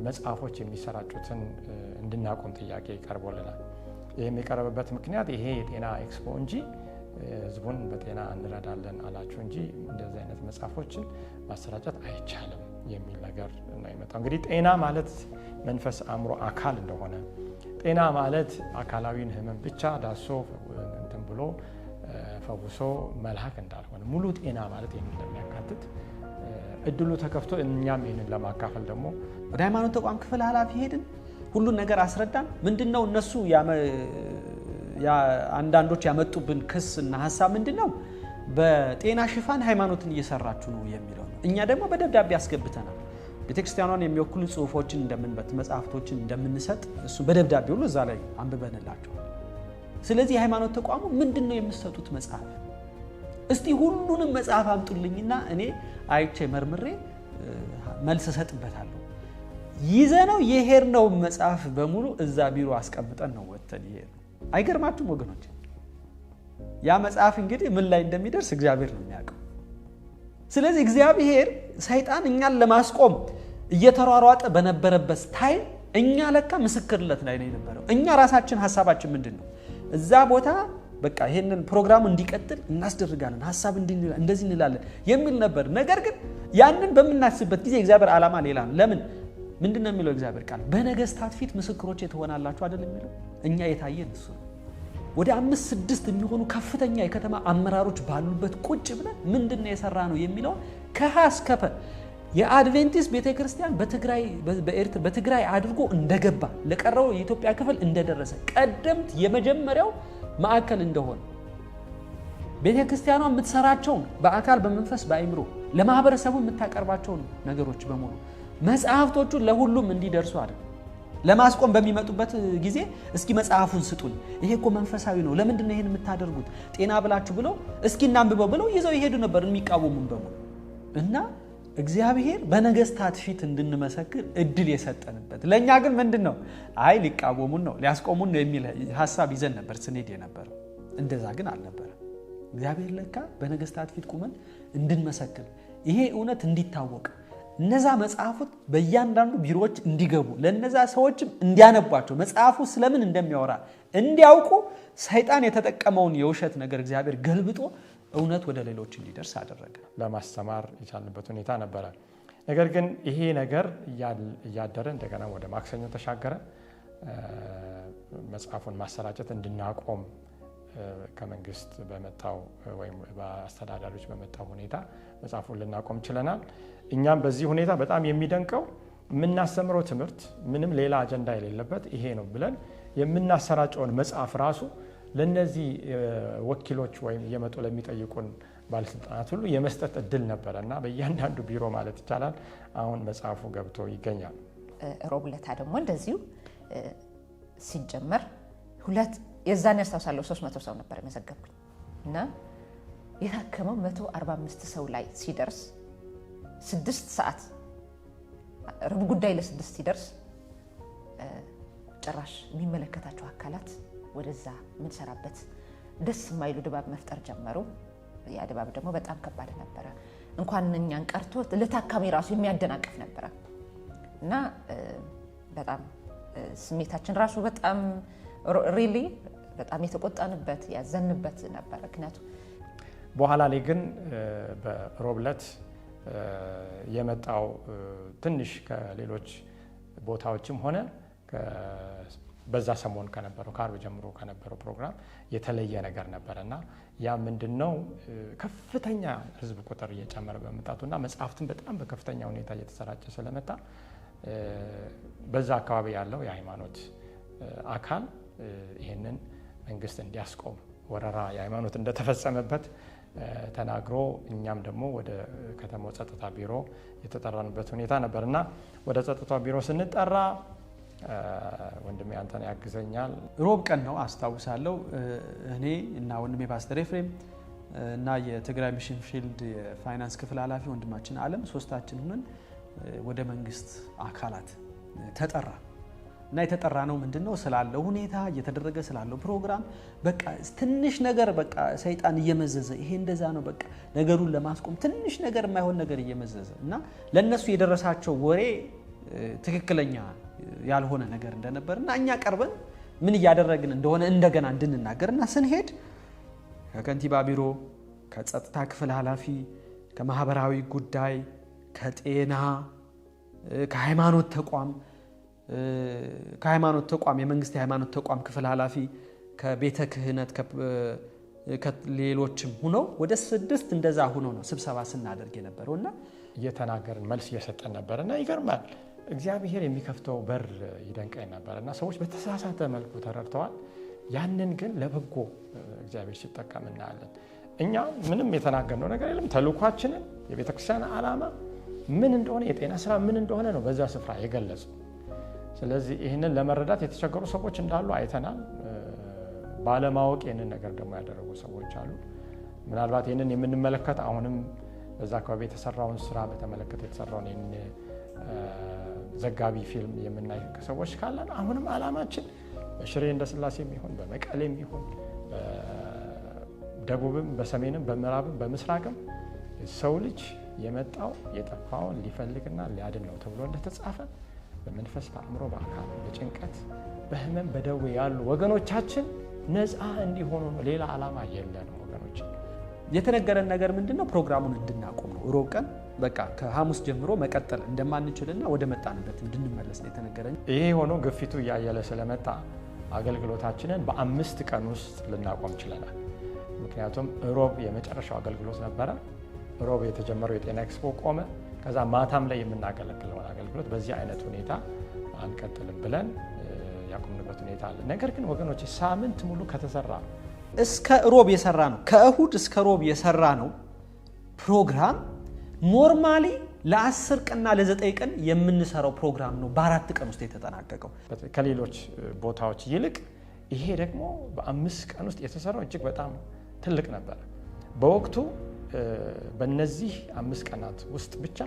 መጽሐፎች የሚሰራጩትን እንድናቆም ጥያቄ ይቀርቦልናል። ይህም የቀረበበት ምክንያት ይሄ የጤና ኤክስፖ እንጂ ህዝቡን በጤና እንረዳለን አላችሁ እንጂ እንደዚህ አይነት መጽሐፎችን ማሰራጨት አይቻልም የሚል ነገር ነው የመጣው። እንግዲህ ጤና ማለት መንፈስ፣ አእምሮ፣ አካል እንደሆነ ጤና ማለት አካላዊን ህመም ብቻ ዳሶ እንትን ብሎ ፈውሶ መልሃክ እንዳልሆነ ሙሉ ጤና ማለት ይህን እንደሚያካትት እድሉ ተከፍቶ እኛም ይህንን ለማካፈል ደግሞ ወደ ሃይማኖት ተቋም ክፍል ኃላፊ ሄድን። ሁሉን ነገር አስረዳን። ምንድነው እነሱ አንዳንዶች ያመጡብን ክስ እና ሐሳብ ምንድነው? በጤና ሽፋን ሃይማኖትን እየሰራችሁ ነው የሚለው ነው። እኛ ደግሞ በደብዳቤ አስገብተናል። ቤተክርስቲያኗን የሚወክሉ ጽሁፎችን እንደምንበት መጽሐፍቶችን እንደምንሰጥ እሱ በደብዳቤ ሁሉ እዛ ላይ አንብበንላቸው። ስለዚህ የሃይማኖት ተቋሙ ምንድነው የምትሰጡት መጽሐፍ? እስቲ ሁሉንም መጽሐፍ አምጡልኝና እኔ አይቼ መርምሬ መልስ ሰጥበታለሁ። ይዘነው የሄድነው መጽሐፍ በሙሉ እዛ ቢሮ አስቀምጠን ነው ወጥተን ይሄድ። አይገርማችሁም ወገኖች? ያ መጽሐፍ እንግዲህ ምን ላይ እንደሚደርስ እግዚአብሔር ነው የሚያውቀው። ስለዚህ እግዚአብሔር ሰይጣን እኛን ለማስቆም እየተሯሯጠ በነበረበት ታይም እኛ ለካ ምስክርነት ላይ ነው የነበረው። እኛ ራሳችን ሐሳባችን ምንድነው? እዛ ቦታ በቃ ይሄንን ፕሮግራም እንዲቀጥል እናስደርጋለን፣ ሐሳብ እንደዚህ እንላለን የሚል ነበር። ነገር ግን ያንን በመናስበት ጊዜ እግዚአብሔር ዓላማ ሌላ ነው። ለምን? ምንድነው የሚለው እግዚአብሔር ቃል? በነገስታት ፊት ምስክሮች ትሆናላችሁ አይደል የሚለው። እኛ የታየን እሱ ነው። ወደ 5-6 የሚሆኑ ከፍተኛ የከተማ አመራሮች ባሉበት ቁጭ ብለን ምንድነው የሰራ ነው የሚለው ከሀ እስከ ፐ የአድቬንቲስት ቤተክርስቲያን በትግራይ አድርጎ እንደገባ ለቀረው የኢትዮጵያ ክፍል እንደደረሰ ቀደምት የመጀመሪያው ማዕከል እንደሆነ ቤተክርስቲያኗ የምትሰራቸውን በአካል በመንፈስ በአይምሮ ለማህበረሰቡ የምታቀርባቸውን ነገሮች በሙሉ መጽሐፍቶቹን ለሁሉም እንዲደርሱ አይደል። ለማስቆም በሚመጡበት ጊዜ እስኪ መጽሐፉን ስጡኝ፣ ይሄ እኮ መንፈሳዊ ነው፣ ለምንድን ነው ይሄን የምታደርጉት? ጤና ብላችሁ ብለው እስኪ እናንብበው ብለው ይዘው ይሄዱ ነበር የሚቃወሙን በሙሉ። እና እግዚአብሔር በነገስታት ፊት እንድንመሰክር እድል የሰጠንበት። ለኛ ግን ምንድነው? አይ ሊቃወሙን ነው ሊያስቆሙን ነው የሚል ሐሳብ ይዘን ነበር ስንሄድ የነበረው። እንደዛ ግን አልነበረም። እግዚአብሔር ለካ በነገስታት ፊት ቁመን እንድንመሰክር ይሄ እውነት እንዲታወቅ እነዛ መጽሐፎች በእያንዳንዱ ቢሮዎች እንዲገቡ ለነዛ ሰዎችም እንዲያነቧቸው መጽሐፉ ስለምን እንደሚያወራ እንዲያውቁ ሰይጣን የተጠቀመውን የውሸት ነገር እግዚአብሔር ገልብጦ እውነት ወደ ሌሎች እንዲደርስ አደረገ። ለማስተማር የቻልንበት ሁኔታ ነበረ። ነገር ግን ይሄ ነገር እያደረ እንደገና ወደ ማክሰኞ ተሻገረ። መጽሐፉን ማሰራጨት እንድናቆም ከመንግስት በመጣው ወይም በአስተዳዳሪዎች በመጣው ሁኔታ መጽሐፉን ልናቆም ችለናል። እኛም በዚህ ሁኔታ በጣም የሚደንቀው የምናስተምረው ትምህርት ምንም ሌላ አጀንዳ የሌለበት ይሄ ነው ብለን የምናሰራጨውን መጽሐፍ ራሱ ለነዚህ ወኪሎች ወይም እየመጡ ለሚጠይቁን ባለስልጣናት ሁሉ የመስጠት እድል ነበረ እና በእያንዳንዱ ቢሮ ማለት ይቻላል አሁን መጽሐፉ ገብቶ ይገኛል። ሮብ ዕለት ደግሞ እንደዚሁ ሲጀመር የዛን ያስታውሳለሁ 300 ሰው ነበር የመዘገብኩኝ እና የታከመው 145 ሰው ላይ ሲደርስ 6 ሰዓት ረቡዕ ጉዳይ ለ6 ሲደርስ ጭራሽ የሚመለከታቸው አካላት ወደዛ ምንሰራበት ደስ የማይሉ ድባብ መፍጠር ጀመሩ። ያ ድባብ ደግሞ በጣም ከባድ ነበረ። እንኳን እኛን ቀርቶ ለታካሚ ራሱ የሚያደናቅፍ ነበረ እና በጣም ስሜታችን ራሱ በጣም ሪሊ በጣም የተቆጣንበት ያዘንበት ነበረ። ምክንያቱም በኋላ ላይ ግን በሮብ ዕለት የመጣው ትንሽ ከሌሎች ቦታዎችም ሆነ በዛ ሰሞን ከነበረው ከአርብ ጀምሮ ከነበረው ፕሮግራም የተለየ ነገር ነበረና ያ ምንድነው ከፍተኛ ህዝብ ቁጥር እየጨመረ በመጣቱና መጽሐፍትን በጣም በከፍተኛ ሁኔታ እየተሰራጨ ስለመጣ በዛ አካባቢ ያለው የሃይማኖት አካል ይሄንን መንግስት እንዲያስቆም ወረራ የሃይማኖት እንደተፈጸመበት ተናግሮ እኛም ደግሞ ወደ ከተማው ጸጥታ ቢሮ የተጠራንበት ሁኔታ ነበርና ወደ ጸጥታ ቢሮ ስንጠራ ወንድሜ አንተን ያግዘኛል። ሮብ ቀን ነው አስታውሳለሁ። እኔ እና ወንድሜ ፓስተር ኤፍሬም እና የትግራይ ሚሽን ፊልድ የፋይናንስ ክፍል ኃላፊ ወንድማችን አለም ሶስታችን ሆነን ወደ መንግስት አካላት ተጠራ እና የተጠራ ነው ምንድነው ስላለው ሁኔታ እየተደረገ ስላለው ፕሮግራም በቃ ትንሽ ነገር በቃ ሰይጣን እየመዘዘ ይሄ እንደዛ ነው በቃ ነገሩን ለማስቆም ትንሽ ነገር የማይሆን ነገር እየመዘዘ እና ለነሱ የደረሳቸው ወሬ ትክክለኛ ያልሆነ ነገር እንደነበርና እኛ ቀርበን ምን እያደረግን እንደሆነ እንደገና እንድንናገርና ስንሄድ ከከንቲባ ቢሮ ከጸጥታ ክፍል ኃላፊ ከማህበራዊ ጉዳይ ከጤና ከሃይማኖት ተቋም የመንግስት የሃይማኖት ተቋም ክፍል ኃላፊ ከቤተ ክህነት ከሌሎችም ሆነው ወደ 6 እንደዛ ሆነው ነው ስብሰባ ስናደርግ የነበረውና እየተናገርን መልስ እየሰጠን ነበርና ይገርማል። እግዚአብሔር የሚከፍተው በር ይደንቀኝ ነበርና ሰዎች በተሳሳተ መልኩ ተረድተዋል። ያንን ግን ለበጎ እግዚአብሔር ሲጠቀም እናያለን። እኛ ምንም የተናገርነው ነገር የለም። ተልኳችንን የቤተክርስቲያን ዓላማ ምን እንደሆነ የጤና ስራ ምን እንደሆነ ነው በዛ ስፍራ የገለጹ። ስለዚህ ይህንን ለመረዳት የተቸገሩ ሰዎች እንዳሉ አይተናል። ባለማወቅ ይህንን ነገር ደግሞ ያደረጉ ሰዎች አሉ። ምናልባት ይህንን የምንመለከት አሁንም በዛ አካባቢ የተሰራውን ስራ በተመለከተ የተሰራውን ዘጋቢ ፊልም የምናይ ሰዎች ካለን አሁንም ዓላማችን በሽሬ እንዳስላሴም ይሁን በመቀሌም ይሁን በደቡብም በሰሜንም በምዕራብም በምስራቅም ሰው ልጅ የመጣው የጠፋውን ሊፈልግና ሊያድን ነው ተብሎ እንደተጻፈ በመንፈስ በአእምሮ በአካል በጭንቀት በህመም በደዌ ያሉ ወገኖቻችን ነፃ እንዲሆኑ ነው። ሌላ ዓላማ የለንም ወገኖች። የተነገረን ነገር ምንድነው ፕሮግራሙን እንድናቆም ነው። ሮብ ቀን በቃ ከሐሙስ ጀምሮ መቀጠል እንደማንችልና ወደ መጣንበት እንድንመለስ ነው የተነገረን። ይሄ ሆኖ ግፊቱ እያየለ ስለመጣ አገልግሎታችንን በ5 ቀን ውስጥ ልናቆም ችለናል። ምክንያቱም ሮብ የመጨረሻው አገልግሎት ነበረ። ሮብ የተጀመረው የጤና ኤክስፖ ቆመ። ከዛ ማታም ላይ የምናገለግለውን አገልግሎት በዚህ አይነት ሁኔታ አንቀጥልም ብለን ያቆምንበት ሁኔታ አለ። ነገር ግን ወገኖች ሳምንት ሙሉ ከተሰራ እስከ ሮብ የሰራ ነው ከእሁድ እስከ ሮብ የሰራ ነው ፕሮግራም ኖርማሊ ለ10 ቀንና ለ9 ቀን የምንሰራው ፕሮግራም ነው በ4 ቀን ውስጥ የተጠናቀቀው። ከሌሎች ቦታዎች ይልቅ ይሄ ደግሞ በ5 ቀን ውስጥ የተሰራው እጅግ በጣም ትልቅ ነበር። በወቅቱ በእነዚህ 5 ቀናት ውስጥ ብቻ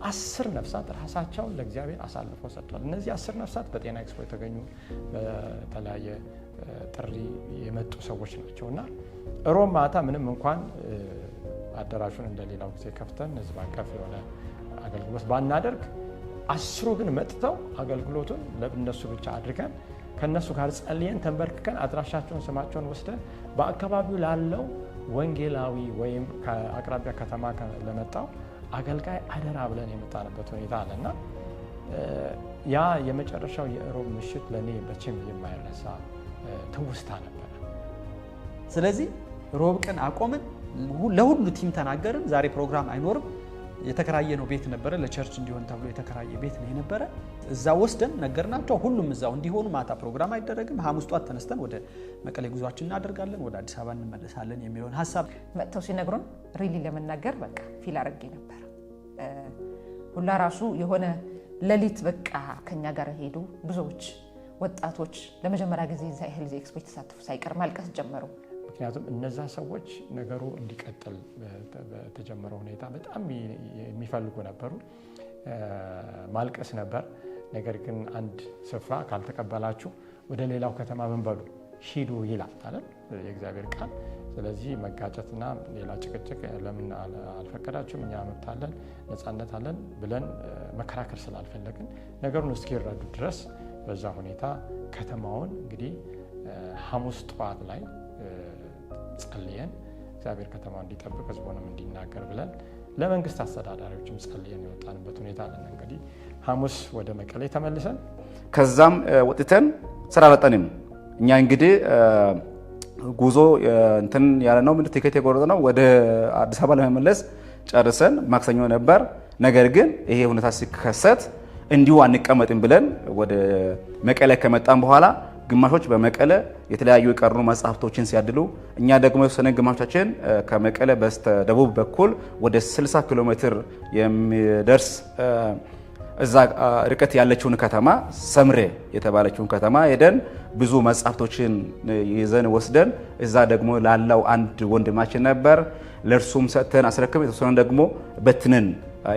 10 ነፍሳት ራሳቸውን ለእግዚአብሔር አሳልፈው ሰጥተዋል። እነዚህ 10 ነፍሳት በጤና ኤክስፖ የተገኙ በተለያየ ጥሪ የመጡ ሰዎች ናቸውና ሮብ ማታ ምንም እንኳን አዳራሹን እንደሌላው ጊዜ ከፍተን ህዝብ አቀፍ የሆነ አገልግሎት ባናደርግ 10ሩ ግን መጥተው አገልግሎቱን ለእነሱ ብቻ አድርገን ከነሱ ጋር ጸልየን ተንበርክከን አድራሻቸውን ስማቸውን ወስደን በአካባቢው ላለው ወንጌላዊ ወይም ከአቅራቢያ ከተማ ለመጣው አገልጋይ አደራ ብለን የመጣንበት ሁኔታ አለና ያ የመጨረሻው የሮብ ምሽት ለኔ በችም የማይረሳ ትውስታ ነበር። ስለዚህ ሮብ ቀን አቆምን። ለሁሉ ቲም ተናገርን። ዛሬ ፕሮግራም አይኖርም። የተከራየ ነው ቤት ነበረ ለቸርች እንዲሆን ተብሎ የተከራየ ቤት ነው የነበረ። እዛ ወስደን ነገርናቸው። ሁሉም እዛው እንዲሆኑ ማታ ፕሮግራም አይደረግም። ሐሙስ ጧት ተነስተን ወደ መቀሌ ጉዟችን እናደርጋለን፣ ወደ አዲስ አበባ እንመለሳለን የሚለውን ሐሳብ መጥተው ሲነግሩን ሪሊ ለመናገር በቃ ፊል አድርጌ ነበር። ሁላ ራሱ የሆነ ሌሊት በቃ ከኛ ጋር ሄዱ ብዙዎች ወጣቶች ለመጀመሪያ ጊዜ እዛ ኤልዚ ኤክስፖ የተሳተፉ ሳይቀር ማልቀስ ጀመሩ። ምክንያቱም እነዛ ሰዎች ነገሩ እንዲቀጥል በተጀመረው ሁኔታ በጣም የሚፈልጉ ነበሩ። ማልቀስ ነበር። ነገር ግን አንድ ስፍራ ካልተቀበላችሁ ወደ ሌላው ከተማ ምን በሉ ሂዱ ይላል አይደል የእግዚአብሔር ቃል። ስለዚህ መጋጨትና ሌላ ጭቅጭቅ ለምን አልፈቀዳችሁም እኛ መብት አለን ነፃነት አለን ብለን መከራከር ስላልፈለግን ነገሩን እስኪረዱ ድረስ በዛ ሁኔታ ከተማውን እንግዲህ ሐሙስ ጠዋት ላይ ጸልየን እግዚአብሔር ከተማውን እንዲጠብቅ ህዝቡንም እንዲናገር ብለን ለመንግስት አስተዳዳሪዎችም ጸልየን የወጣንበት ሁኔታ አለን። እንግዲህ ሐሙስ ወደ መቀሌ ተመልሰን ከዛም ወጥተን ስራ አልወጣንም። እኛ እንግዲህ ጉዞ እንትን ያለ ነው ምንድን ቲኬት የቆረጠ ነው ወደ አዲስ አበባ ለመመለስ ጨርሰን ማክሰኞ ነበር። ነገር ግን ይሄ ሁኔታ ሲከሰት እንዲሁ አንቀመጥም ብለን ወደ መቀሌ ከመጣን በኋላ ግማሾች በመቀሌ የተለያዩ የቀሩ መጽሐፍቶችን ሲያድሉ፣ እኛ ደግሞ የወሰነ ግማሾቻችን ከመቀሌ በስተ ደቡብ በኩል ወደ 60 ኪሎ ሜትር የሚደርስ እዛ ርቀት ያለችውን ከተማ ሰምሬ የተባለችውን ከተማ ሄደን ብዙ መጽሐፍቶችን ይዘን ወስደን እዛ ደግሞ ላለው አንድ ወንድማችን ነበር ለእርሱም ሰጥተን አስረክም የተወሰነ ደግሞ በትነን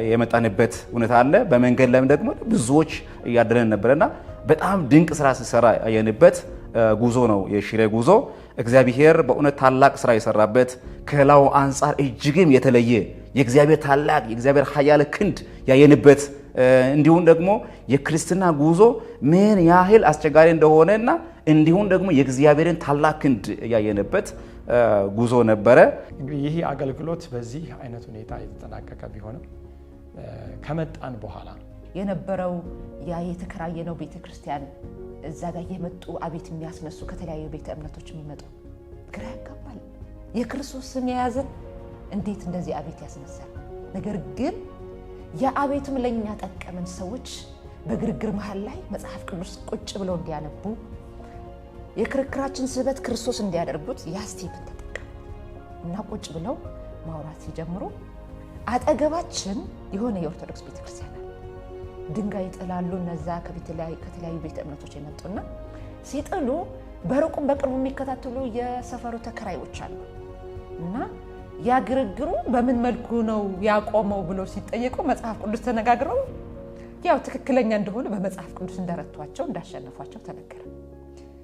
የመጣንበት ሁኔታ አለ። በመንገድ ላይም ደግሞ ብዙዎች እያደረን ነበርና በጣም ድንቅ ስራ ሲሰራ ያየንበት ጉዞ ነው የሽሬ ጉዞ። እግዚአብሔር በእውነት ታላቅ ስራ የሰራበት ከሌላው አንጻር እጅግም የተለየ የእግዚአብሔር ታላቅ የእግዚአብሔር ኃያል ክንድ ያየንበት እንዲሁም ደግሞ የክርስትና ጉዞ ምን ያህል አስቸጋሪ እንደሆነና እንዲሁም ደግሞ የእግዚአብሔርን ታላቅ ክንድ ያየንበት ጉዞ ነበረ። እንግዲህ ይህ አገልግሎት በዚህ አይነት ሁኔታ የተጠናቀቀ ቢሆንም ከመጣን በኋላ የነበረው ያ የተከራየነው ቤተክርስቲያን እዛ ጋር የመጡ አቤት የሚያስነሱ ከተለያዩ ቤተ እምነቶች የሚመጡ ግራ ያጋባል። የክርስቶስ ስም የያዘን እንዴት እንደዚህ አቤት ያስነሳል? ነገር ግን የአቤትም ለኛ ጠቀመን። ሰዎች በግርግር መሃል ላይ መጽሐፍ ቅዱስ ቁጭ ብለው እንዲያነቡ የክርክራችን ስበት ክርስቶስ እንዲያደርጉት ያስቲፕን ተጠቀሙ እና ቁጭ ብለው ማውራት ሲጀምሩ አጠገባችን የሆነ የኦርቶዶክስ ቤተክርስቲያን ድንጋይ ይጥላሉ። እነዛ ከተለያዩ ቤተ እምነቶች የመጡና ሲጥሉ በሩቁም በቅርቡ የሚከታተሉ የሰፈሩ ተከራዮች አሉ እና ያ ግርግሩ በምን መልኩ ነው ያቆመው ብሎ ሲጠየቁ መጽሐፍ ቅዱስ ተነጋግረው ያው ትክክለኛ እንደሆነ በመጽሐፍ ቅዱስ እንደረቷቸው እንዳሸነፏቸው ተነገረ።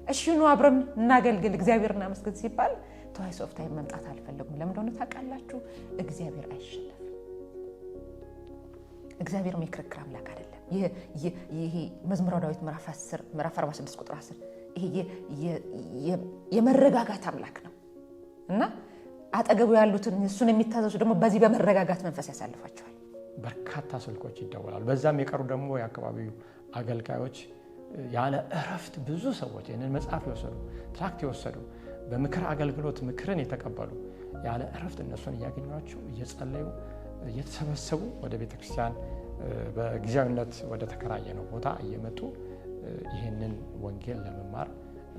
እሺ ኑ አብረን እናገልግል እግዚአብሔር እናመስግን ሲባል ተዋይስ ኦፍ ታይም መምጣት አልፈለጉም። ለምን እንደሆነ ታውቃላችሁ? እግዚአብሔር አይሸነፍም። እግዚአብሔር የክርክር አምላክ አይደለም። ይሄ መዝሙረ ዳዊት ምዕራፍ 10 ምዕራፍ 46 ቁጥር 10 ይሄ የመረጋጋት አምላክ ነው እና አጠገቡ ያሉትን እሱን የሚታዘዙ ደግሞ በዚህ በመረጋጋት መንፈስ ያሳልፋቸዋል። በርካታ ስልኮች ይደወላሉ። በዛም የቀሩ ደግሞ የአካባቢው አገልጋዮች ያለ እረፍት ብዙ ሰዎች ይህንን መጽሐፍ የወሰዱ ትራክት የወሰዱ በምክር አገልግሎት ምክርን የተቀበሉ ያለ እረፍት እነሱን እያገኟቸው እየጸለዩ እየተሰበሰቡ ወደ ቤተክርስቲያን በጊዜያዊነት ወደ ተከራየነው ቦታ እየመጡ ይህንን ወንጌል ለመማር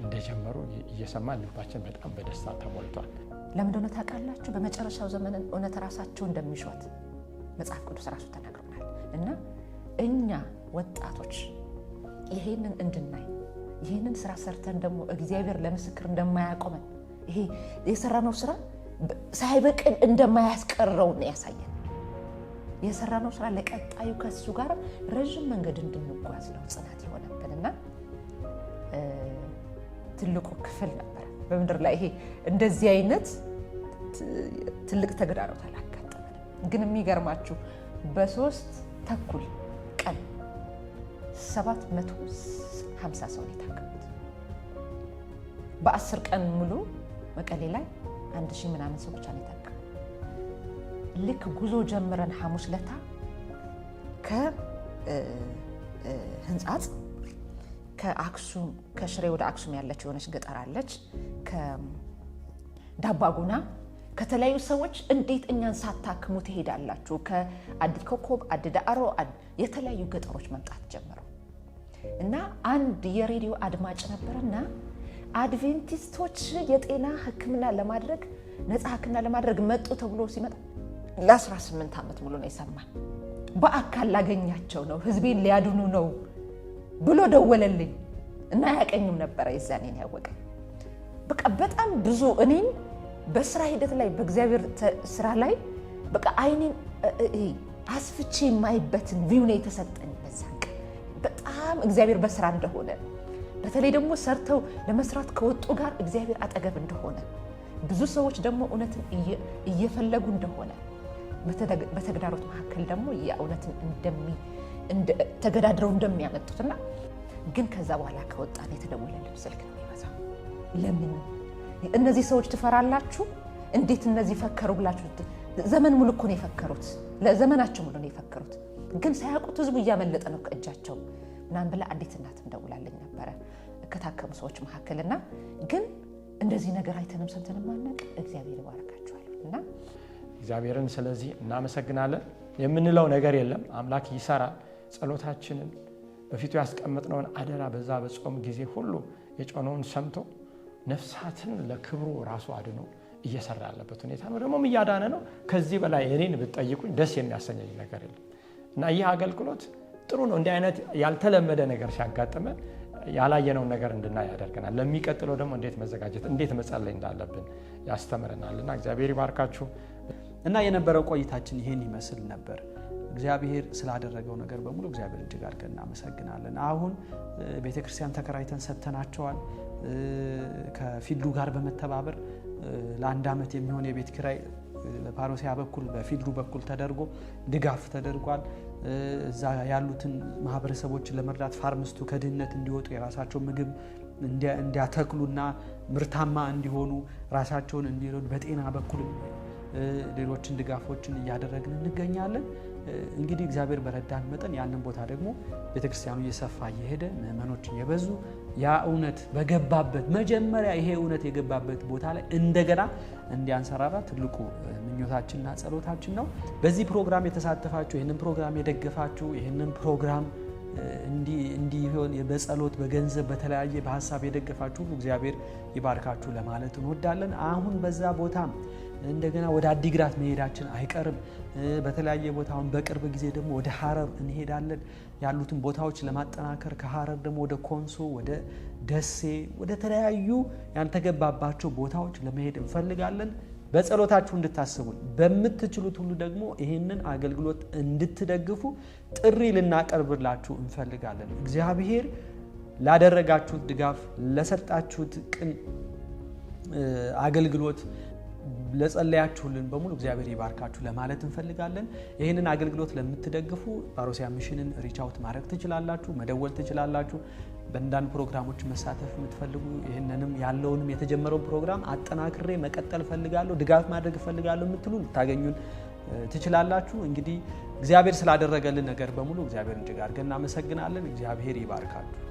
እንደጀመሩ እየሰማን ልባችን በጣም በደስታ ተሞልቷል። ለምን እንደሆነ ታውቃላችሁ? በመጨረሻው ዘመን እውነት ራሳቸው እንደሚሾት መጽሐፍ ቅዱስ ራሱ ተናግሮናል እና እኛ ወጣቶች ይሄንን እንድናይ ይሄንን ስራ ሰርተን ደግሞ እግዚአብሔር ለምስክር እንደማያቆመን ይሄ የሰራነው ስራ ሳይበቅል እንደማያስቀረው ነው ያሳየን። የሰራነው ስራ ለቀጣዩ ከሱ ጋር ረጅም መንገድ እንድንጓዝ ነው ጽናት የሆነብንና ትልቁ ክፍል ነበር በምድር ላይ። ይሄ እንደዚህ አይነት ትልቅ ተግዳሮት አላጋጠመንም። ግን የሚገርማችሁ በ3 ተኩል ቀን 750 ሰው የታከሙት በ10 ቀን ሙሉ መቀሌ ላይ 1000 ምናምን ሰው ብቻ ነው የታከሙት። ልክ ጉዞ ጀምረን ሐሙስ ለታ ከህንጻጽ ከአክሱም ከሽሬ ወደ አክሱም ያለች የሆነች ገጠር አለች። ከዳባጉና ከተለያዩ ሰዎች እንዴት እኛን ሳታክሙ ትሄዳላችሁ? ከአዲድ ኮኮብ፣ አዲድ ዳዕሮ የተለያዩ ገጠሮች መምጣት ጀመሩ እና አንድ የሬዲዮ አድማጭ ነበርና አድቬንቲስቶች የጤና ሕክምና ለማድረግ ነፃ ሕክምና ለማድረግ መጡ ተብሎ ሲመጣ ለ18 ዓመት ሙሉ ነው የሰማን። በአካል ላገኛቸው ነው ህዝቤን ሊያድኑ ነው ብሎ ደወለልኝ እና ያቀኝም ነበር። የዛኔን ያወቀኝ በቃ በጣም ብዙ እኔን በስራ ሂደት ላይ በእግዚአብሔር ስራ ላይ በቃ አይኔን አስፍቼ የማይበትን ቪው ነው የተሰጠኝ። በዛቅ በጣም እግዚአብሔር በስራ እንደሆነ በተለይ ደግሞ ሰርተው ለመስራት ከወጡ ጋር እግዚአብሔር አጠገብ እንደሆነ ብዙ ሰዎች ደግሞ እውነትን እየፈለጉ እንደሆነ በተግዳሮት መካከል ደግሞ የእውነትን ተገዳድረው እንደሚያመጡትና ግን ከዛ በኋላ ከወጣን የተደወለልን ስልክ ነው የሚበዛው። ለምን እነዚህ ሰዎች ትፈራላችሁ? እንዴት እነዚህ ፈከሩ ብላችሁ ዘመን ሙሉ እኮ ነው የፈከሩት፣ ለዘመናቸው ሙሉ ነው የፈከሩት። ግን ሳያውቁት ህዝቡ እያመለጠ ነው ከእጃቸው ምናምን ብላ አንዲት እናት እንደውላለኝ ነበረ ከታከሙ ሰዎች መካከልና ግን እንደዚህ ነገር አይተንም ሰምተንም ማናውቅ እግዚአብሔር ይባርካቸዋል። እና እግዚአብሔርን ስለዚህ እናመሰግናለን። የምንለው ነገር የለም። አምላክ ይሰራል። ጸሎታችንን በፊቱ ያስቀመጥነውን አደራ በዛ በጾም ጊዜ ሁሉ የጮነውን ሰምቶ ነፍሳትን ለክብሩ ራሱ አድኖ እየሰራ ያለበት ሁኔታ ነው። ደግሞም እያዳነ ነው። ከዚህ በላይ እኔን ብትጠይቁኝ ደስ የሚያሰኘኝ ነገር የለም እና ይህ አገልግሎት ጥሩ ነው። እንዲህ አይነት ያልተለመደ ነገር ሲያጋጥመን ያላየነውን ነገር እንድናይ ያደርገናል። ለሚቀጥለው ደግሞ እንዴት መዘጋጀት እንዴት መጸለይ እንዳለብን ያስተምረናልና እግዚአብሔር ይባርካችሁ። እና የነበረው ቆይታችን ይሄን ይመስል ነበር። እግዚአብሔር ስላደረገው ነገር በሙሉ እግዚአብሔር እጅግ አድርገን እናመሰግናለን። አሁን ቤተክርስቲያን ተከራይተን ሰጥተናቸዋል። ከፊልዱ ጋር በመተባበር ለአንድ ዓመት የሚሆን የቤት ኪራይ በፓሮሲያ በኩል በፊልዱ በኩል ተደርጎ ድጋፍ ተደርጓል። እዛ ያሉትን ማህበረሰቦችን ለመርዳት ፋርሚስቱ ከድህነት እንዲወጡ የራሳቸው ምግብ እንዲያተክሉና ምርታማ እንዲሆኑ ራሳቸውን እንዲረዱ በጤና በኩል ሌሎችን ድጋፎችን እያደረግን እንገኛለን። እንግዲህ እግዚአብሔር በረዳን መጠን ያንን ቦታ ደግሞ ቤተክርስቲያኑ እየሰፋ እየሄደ ምእመኖች እየበዙ ያ እውነት በገባበት መጀመሪያ ይሄ እውነት የገባበት ቦታ ላይ እንደገና እንዲያንሰራራ ትልቁ ምኞታችንና ጸሎታችን ነው። በዚህ ፕሮግራም የተሳተፋችሁ ይህንን ፕሮግራም የደገፋችሁ ይህንን ፕሮግራም እንዲሆን በጸሎት በገንዘብ በተለያየ በሀሳብ የደገፋችሁ ሁሉ እግዚአብሔር ይባርካችሁ ለማለት እንወዳለን። አሁን በዛ ቦታ እንደገና ወደ አዲግራት መሄዳችን አይቀርም። በተለያየ ቦታውን በቅርብ ጊዜ ደግሞ ወደ ሐረር እንሄዳለን። ያሉትን ቦታዎች ለማጠናከር ከሐረር ደግሞ ወደ ኮንሶ፣ ወደ ደሴ፣ ወደ ተለያዩ ያልተገባባቸው ቦታዎች ለመሄድ እንፈልጋለን። በጸሎታችሁ እንድታስቡን በምትችሉት ሁሉ ደግሞ ይህንን አገልግሎት እንድትደግፉ ጥሪ ልናቀርብላችሁ እንፈልጋለን። እግዚአብሔር ላደረጋችሁት ድጋፍ፣ ለሰጣችሁት ቅን አገልግሎት፣ ለጸለያችሁልን በሙሉ እግዚአብሔር ይባርካችሁ ለማለት እንፈልጋለን። ይህንን አገልግሎት ለምትደግፉ ፓሮሲያ ሚሽንን ሪች አውት ማድረግ ትችላላችሁ፣ መደወል ትችላላችሁ። በእንዳንድ ፕሮግራሞች መሳተፍ የምትፈልጉ ይህንንም ያለውንም የተጀመረውን ፕሮግራም አጠናክሬ መቀጠል ፈልጋለሁ፣ ድጋፍ ማድረግ ፈልጋለሁ የምትሉ ልታገኙን ትችላላችሁ። እንግዲህ እግዚአብሔር ስላደረገልን ነገር በሙሉ እግዚአብሔር እጅግ አድርገን እናመሰግናለን። እግዚአብሔር ይባርካችሁ።